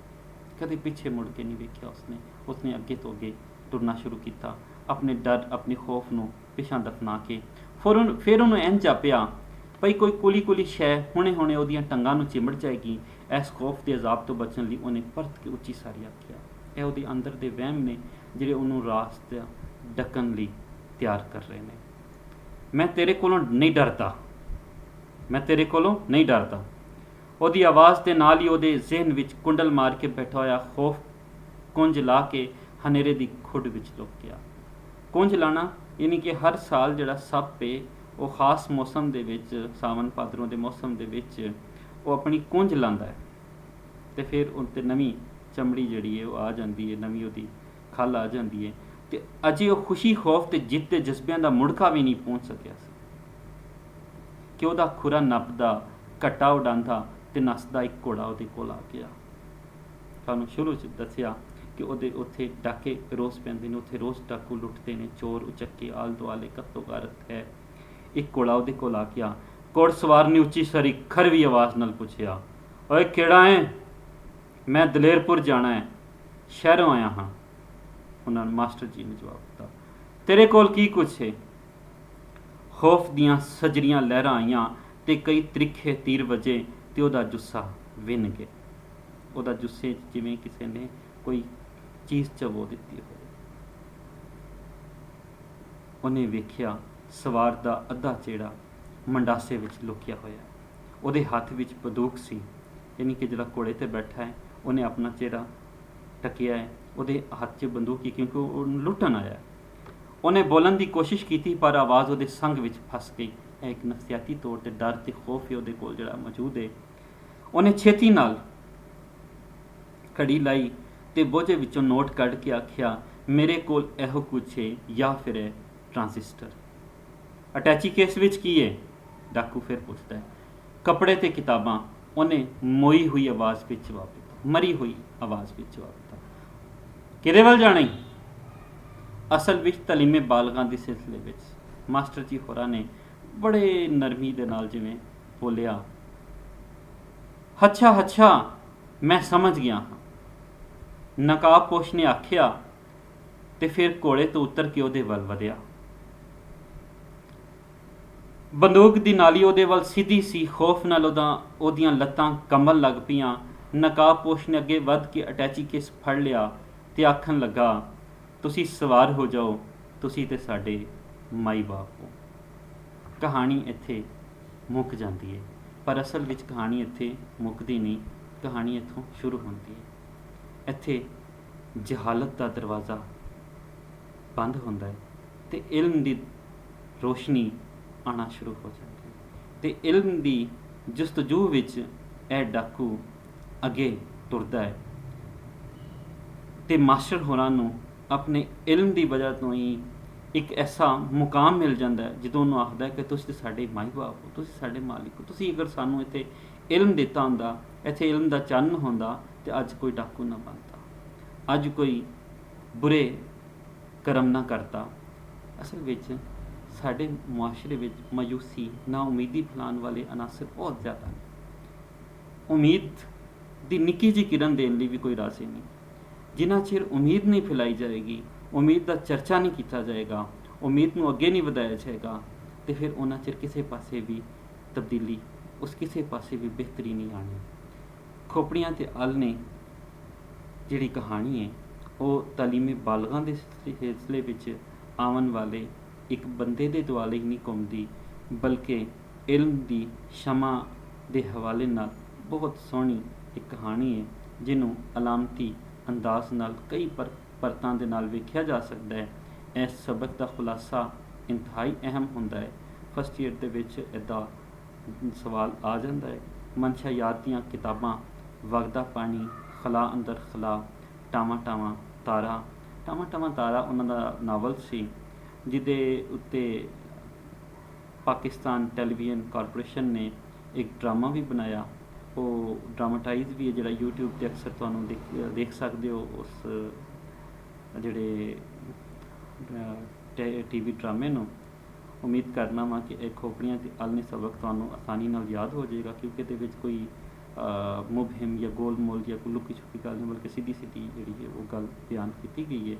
ਕਦੇ ਪਿੱਛੇ ਮੁੜ ਕੇ ਨਹੀਂ ਵੇਖਿਆ ਉਸਨੇ ਅੱਗੇ ਤੋਂ ਅੱਗੇ ਤੁਰਨਾ ਸ਼ੁਰੂ ਕੀਤਾ, ਆਪਣੇ ਡਰ ਆਪਣੇ ਖੌਫ ਨੂੰ ਪਿਛਾਂ ਦਫਨਾ ਕੇ। ਫਿਰ ਉਹਨੂੰ ਇੰਝ ਜਾਪਿਆ ਭਈ ਕੋਈ ਕੁਲੀ ਕੁਲੀ ਸ਼ੈ ਹੁਣੇ ਹੁਣੇ ਉਹਦੀਆਂ ਟੰਗਾਂ ਨੂੰ ਚਿਮੜ ਜਾਏਗੀ। ਇਸ ਖੌਫ ਦੇ ਅਜ਼ਾਬ ਤੋਂ ਬਚਣ ਲਈ ਉਹਨੇ ਪਰਤ ਕੇ ਉੱਚੀ ਸਾਰੀ ਆਖਿਆ। ਇਹ ਉਹਦੇ ਅੰਦਰ ਦੇ ਵਹਿਮ ਨੇ ਜਿਹੜੇ ਉਹਨੂੰ ਰਾਸਤਾ ਡੱਕਣ ਲਈ ਤਿਆਰ ਕਰ ਰਹੇ ਨੇ। ਮੈਂ ਤੇਰੇ ਕੋਲੋਂ ਨਹੀਂ ਡਰਦਾ, ਮੈਂ ਤੇਰੇ ਕੋਲੋਂ ਨਹੀਂ ਡਰਦਾ। ਉਹਦੀ ਆਵਾਜ਼ ਦੇ ਨਾਲ ਹੀ ਉਹਦੇ ਜ਼ਿਹਨ ਵਿੱਚ ਕੁੰਡਲ ਮਾਰ ਕੇ ਬੈਠਾ ਹੋਇਆ ਖੌਫ ਕੁੰਜ ਲਾ ਕੇ ਹਨੇਰੇ ਦੀ ਖੁੱਡ ਵਿੱਚ ਲੁਕ ਗਿਆ। ਕੁੰਜ ਲਾਣਾ ਯਾਨੀ ਕਿ ਹਰ ਸਾਲ ਜਿਹੜਾ ਸੱਪ ਏ ਉਹ ਖਾਸ ਮੌਸਮ ਦੇ ਵਿੱਚ, ਸਾਵਨ ਭਾਦਰੋਂ ਦੇ ਮੌਸਮ ਦੇ ਵਿੱਚ ਉਹ ਆਪਣੀ ਕੁੰਜ ਲਾਉਂਦਾ ਹੈ ਅਤੇ ਫਿਰ ਉੱਤੇ ਨਵੀਂ ਚਮੜੀ ਜਿਹੜੀ ਹੈ ਉਹ ਆ ਜਾਂਦੀ ਹੈ, ਨਵੀਂ ਉਹਦੀ ਖੱਲ ਆ ਜਾਂਦੀ ਹੈ। ਅਤੇ ਅਜੇ ਉਹ ਖੁਸ਼ੀ ਖੌਫ ਅਤੇ ਜਿੱਤ ਦੇ ਜਜ਼ਬਿਆਂ ਦਾ ਮੁੜਕਾ ਵੀ ਨਹੀਂ ਪਹੁੰਚ ਸਕਿਆ ਸੀ ਕਿ ਉਹਦਾ ਖੁਰਾ ਨੱਪਦਾ, ਘੱਟਾ ਉਡਾਉਂਦਾ ਅਤੇ ਨੱਸਦਾ ਇੱਕ ਘੋੜਾ ਉਹਦੇ ਕੋਲ ਆ ਗਿਆ। ਤੁਹਾਨੂੰ ਸ਼ੁਰੂ 'ਚ ਦੱਸਿਆ ਕਿ ਉਹਦੇ ਉੱਥੇ ਡਾਕੇ ਰੋਜ਼ ਪੈਂਦੇ ਨੇ, ਉੱਥੇ ਰੋਜ਼ ਡਾਕੂ ਲੁੱਟਦੇ ਨੇ, ਚੋਰ ਉਚੱਕੇ ਆਲ ਦੁਆਲੇ ਕੱਤੋ ਗਾਰਤ ਹੈ। ਇੱਕ ਘੋੜਾ ਉਹਦੇ ਕੋਲ ਆ ਗਿਆ। ਘੋੜ ਸਵਾਰ ਨੇ ਉੱਚੀ ਸਾਰੀ ਖਰਵੀ ਆਵਾਜ਼ ਨਾਲ ਪੁੱਛਿਆ, ਓਏ ਕਿਹੜਾ ਹੈ? ਮੈਂ ਦਲੇਰਪੁਰ ਜਾਣਾ ਹੈ, ਸ਼ਹਿਰੋਂ ਆਇਆ ਹਾਂ। ਉਹਨਾਂ ਨੇ ਮਾਸਟਰ ਜੀ ਨੇ ਜਵਾਬ ਦਿੱਤਾ, ਤੇਰੇ ਕੋਲ ਕੀ ਕੁਛ ਹੈ? ਖੌਫ ਦੀਆਂ ਸਜਰੀਆਂ ਲਹਿਰਾਂ ਆਈਆਂ ਅਤੇ ਕਈ ਤਰੀਖੇ ਤੀਰ ਵਜੇ ਅਤੇ ਉਹਦਾ ਜੁੱਸਾ ਵਿੰਨ ਗਿਆ। ਉਹਦਾ ਜੁੱਸੇ 'ਚ ਜਿਵੇਂ ਕਿਸੇ ਨੇ ਕੋਈ ਚੀਜ਼ ਚਬੋ ਦਿੱਤੀ ਹੋਵੇ। ਉਹਨੇ ਵੇਖਿਆ ਸਵਾਰ ਦਾ ਅੱਧਾ ਚਿਹਰਾ ਮੰਡਾਸੇ ਵਿੱਚ ਲੁਕਿਆ ਹੋਇਆ। ਉਹਦੇ ਹੱਥ ਵਿੱਚ ਬੰਦੂਕ ਸੀ, ਯਾਨੀ ਕਿ ਜਿਹੜਾ ਘੋੜੇ 'ਤੇ ਬੈਠਾ ਹੈ ਉਹਨੇ ਆਪਣਾ ਚਿਹਰਾ ਢੱਕਿਆ ਹੈ, ਉਹਦੇ ਹੱਥ 'ਚ ਬੰਦੂਕ ਹੀ, ਕਿਉਂਕਿ ਉਹ ਲੁੱਟਣ ਆਇਆ। ਉਹਨੇ ਬੋਲਣ ਦੀ ਕੋਸ਼ਿਸ਼ ਕੀਤੀ ਪਰ ਆਵਾਜ਼ ਉਹਦੇ ਸੰਗ ਵਿੱਚ ਫਸ ਗਈ। ਇਹ ਇੱਕ ਨਫਸਿਆਤੀ ਤੌਰ 'ਤੇ ਡਰ ਅਤੇ ਖੌਫ ਹੈ ਉਹਦੇ ਕੋਲ ਜਿਹੜਾ ਮੌਜੂਦ ਹੈ। ਉਹਨੇ ਛੇਤੀ ਨਾਲ ਘੜੀ ਲਾਈ ਅਤੇ ਬੋਝੇ ਵਿੱਚੋਂ ਨੋਟ ਕੱਢ ਕੇ ਆਖਿਆ, ਮੇਰੇ ਕੋਲ ਇਹੋ ਕੁਛ ਹੈ ਜਾਂ ਫਿਰ ਇਹ ਟਰਾਂਸਿਸਟਰ। ਅਟੈਚੀ ਕੇਸ ਵਿੱਚ ਕੀ ਹੈ? ਡਾਕੂ ਫਿਰ ਪੁੱਛਦਾ ਹੈ। ਕੱਪੜੇ ਅਤੇ ਕਿਤਾਬਾਂ। ਉਹਨੇ ਮੋਈ ਹੋਈ ਆਵਾਜ਼ ਵਿੱਚ ਜਵਾਬ ਦਿੱਤਾ, ਮਰੀ ਹੋਈ ਆਵਾਜ਼ ਵਿੱਚ ਜਵਾਬ ਦਿੱਤਾ। ਕਿਹਦੇ ਵੱਲ ਜਾਣਾ? ਅਸਲ ਵਿੱਚ ਤਾਲੀਮੇ ਬਾਲਗਾਂ ਦੇ ਸਿਲਸਿਲੇ ਵਿੱਚ। ਮਾਸਟਰ ਜੀ ਹੋਰਾਂ ਨੇ ਬੜੇ ਨਰਮੀ ਦੇ ਨਾਲ ਜਿਵੇਂ ਬੋਲਿਆ, ਅੱਛਾ ਅੱਛਾ ਮੈਂ ਸਮਝ ਗਿਆ ਹਾਂ। ਨਕਾਬਪੋਸ਼ ਨੇ ਆਖਿਆ ਅਤੇ ਫਿਰ ਘੋੜੇ ਤੋਂ ਉਤਰ ਕੇ ਉਹਦੇ ਵੱਲ ਵਧਿਆ। ਬੰਦੂਕ ਦੀ ਨਾਲੀ ਉਹਦੇ ਵੱਲ ਸਿੱਧੀ ਸੀ। ਖੌਫ ਨਾਲ ਉਹਦੀਆਂ ਲੱਤਾਂ ਕੰਬਣ ਲੱਗ ਪਈਆਂ। ਨਕਾਬਪੋਸ਼ ਨੇ ਅੱਗੇ ਵੱਧ ਕੇ ਅਟੈਚੀ ਕੇਸ ਫੜ ਲਿਆ ਅਤੇ ਆਖਣ ਲੱਗਾ, ਤੁਸੀਂ ਸਵਾਰ ਹੋ ਜਾਓ, ਤੁਸੀਂ ਤੇ ਸਾਡੇ ਮਾਈ ਬਾਪ ਹੋ। ਕਹਾਣੀ ਇੱਥੇ ਮੁੱਕ ਜਾਂਦੀ ਹੈ, ਪਰ ਅਸਲ ਵਿੱਚ ਕਹਾਣੀ ਇੱਥੇ ਮੁੱਕਦੀ ਨਹੀਂ, ਕਹਾਣੀ ਇੱਥੋਂ ਸ਼ੁਰੂ ਹੁੰਦੀ ਹੈ। ਇੱਥੇ ਜਹਾਲਤ ਦਾ ਦਰਵਾਜ਼ਾ ਬੰਦ ਹੁੰਦਾ ਹੈ ਅਤੇ ਇਲਮ ਦੀ ਰੋਸ਼ਨੀ ਆਉਣਾ ਸ਼ੁਰੂ ਹੋ ਜਾਂਦੀ ਹੈ ਅਤੇ ਇਲਮ ਦੀ ਜਸਤਜੂ ਵਿੱਚ ਇਹ ਡਾਕੂ ਅੱਗੇ ਤੁਰਦਾ ਹੈ ਅਤੇ ਮਾਸਟਰ ਹੋਰਾਂ ਨੂੰ ਆਪਣੇ ਇਲਮ ਦੀ ਵਜ੍ਹਾ ਤੋਂ ਹੀ ਇੱਕ ਐਸਾ ਮੁਕਾਮ ਮਿਲ ਜਾਂਦਾ ਹੈ ਜਦੋਂ ਉਹਨੂੰ ਆਖਦਾ ਹੈ ਕਿ ਤੁਸੀਂ ਸਾਡੇ ਮਾਈ ਬਾਪ ਹੋ, ਤੁਸੀਂ ਸਾਡੇ ਮਾਲਿਕ ਹੋ। ਤੁਸੀਂ ਅਗਰ ਸਾਨੂੰ ਇੱਥੇ ਇਲਮ ਦਿੱਤਾ ਹੁੰਦਾ, ਇੱਥੇ ਇਲਮ ਦਾ ਚਾਨਣ ਹੁੰਦਾ ਅਤੇ ਅੱਜ ਕੋਈ ਡਾਕੂ ਨਾ ਬਣਦਾ, ਅੱਜ ਕੋਈ ਬੁਰੇ ਕਰਮ ਨਾ ਕਰਦਾ। ਅਸਲ ਵਿੱਚ ਸਾਡੇ ਮੁਆਸ਼ਰੇ ਵਿੱਚ ਮਾਯੂਸੀ, ਨਾ ਉਮੀਦੀ ਫੈਲਾਉਣ ਵਾਲੇ ਅਨਾਸਰ ਬਹੁਤ ਜ਼ਿਆਦਾ ਨੇ। ਉਮੀਦ ਦੀ ਨਿੱਕੀ ਜਿਹੀ ਕਿਰਨ ਦੇਣ ਲਈ ਵੀ ਕੋਈ ਰਾਜ਼ੀ ਨਹੀਂ। ਜਿੰਨਾ ਚਿਰ ਉਮੀਦ ਨਹੀਂ ਫੈਲਾਈ ਜਾਏਗੀ, ਉਮੀਦ ਦਾ ਚਰਚਾ ਨਹੀਂ ਕੀਤਾ ਜਾਏਗਾ, ਉਮੀਦ ਨੂੰ ਅੱਗੇ ਨਹੀਂ ਵਧਾਇਆ ਜਾਏਗਾ, ਅਤੇ ਫਿਰ ਉਹਨਾਂ ਚਿਰ ਕਿਸੇ ਪਾਸੇ ਵੀ ਤਬਦੀਲੀ, ਉਸ ਕਿਸੇ ਪਾਸੇ ਵੀ ਬਿਹਤਰੀ ਨਹੀਂ ਆਉਣੀ। ਖੋਪੜੀਆਂ ਅਤੇ ਅਲ ਨੇ ਜਿਹੜੀ ਕਹਾਣੀ ਹੈ ਉਹ ਤਾਲੀਮੇ ਬਾਲਗਾਂ ਦੇ ਸਿਲਸਿਲੇ ਵਿੱਚ ਆਉਣ ਵਾਲੇ ਇੱਕ ਬੰਦੇ ਦੇ ਦੁਆਲੇ ਹੀ ਨਹੀਂ ਘੁੰਮਦੀ, ਬਲਕਿ ਇਲਮ ਦੀ ਸ਼ਮਾ ਦੇ ਹਵਾਲੇ ਨਾਲ ਬਹੁਤ ਸੋਹਣੀ ਇੱਕ ਕਹਾਣੀ ਹੈ ਜਿਹਨੂੰ ਅਲਾਮਤੀ ਅੰਦਾਜ਼ ਨਾਲ ਕਈ ਪਰਤਾਂ ਦੇ ਨਾਲ ਵੇਖਿਆ ਜਾ ਸਕਦਾ ਹੈ। ਇਸ ਸਬਕ ਦਾ ਖੁਲਾਸਾ ਇੰਤਹਾਈ ਅਹਿਮ ਹੁੰਦਾ ਹੈ। ਫਸਟ ਈਅਰ ਦੇ ਵਿੱਚ ਇੱਦਾਂ ਸਵਾਲ ਆ ਜਾਂਦਾ ਹੈ। ਮਨਸ਼ਾ ਯਾਦ ਦੀਆਂ ਕਿਤਾਬਾਂ, ਵਗਦਾ ਪਾਣੀ, ਖਲਾ ਅੰਦਰ ਖਲਾ, ਟਾਵਾਂ ਟਾਵਾਂ ਤਾਰਾ। ਟਾਵਾਂ ਟਾਵਾਂ ਤਾਰਾ ਉਹਨਾਂ ਦਾ ਨਾਵਲ ਸੀ ਜਿਹਦੇ ਉੱਤੇ ਪਾਕਿਸਤਾਨ ਟੈਲੀਵਿਜ਼ਨ ਕਾਰਪੋਰੇਸ਼ਨ ਨੇ ਇੱਕ ਡਰਾਮਾ ਵੀ ਬਣਾਇਆ। ਉਹ ਡਰਾਮਾਟਾਈਜ਼ ਵੀ ਹੈ ਜਿਹੜਾ YouTube 'ਤੇ ਅਕਸਰ ਤੁਹਾਨੂੰ ਦੇਖ ਸਕਦੇ ਹੋ। ਉਸ ਜਿਹੜੇ ਟੀਵੀ ਡਰਾਮੇ ਨੂੰ। ਉਮੀਦ ਕਰਨਾ ਵਾ ਕਿ ਇਹ ਖੋਪੜੀਆਂ ਤੇ ਆਲਮੀ ਸਬਕ ਤੁਹਾਨੂੰ ਆਸਾਨੀ ਨਾਲ ਯਾਦ ਹੋ ਜਾਏਗਾ, ਕਿਉਂਕਿ ਇਹਦੇ ਵਿੱਚ ਕੋਈ ਮੁਬਹਿਮ ਜਾਂ ਗੋਲ ਮੋਲ ਜਾਂ ਕੋਈ ਲੁਕੀ ਛੁਪੀ ਗੱਲ ਨਹੀਂ, ਬਲਕਿ ਸਿੱਧੀ ਸਿੱਧੀ ਜਿਹੜੀ ਹੈ ਉਹ ਗੱਲ ਬਿਆਨ ਕੀਤੀ ਗਈ ਹੈ।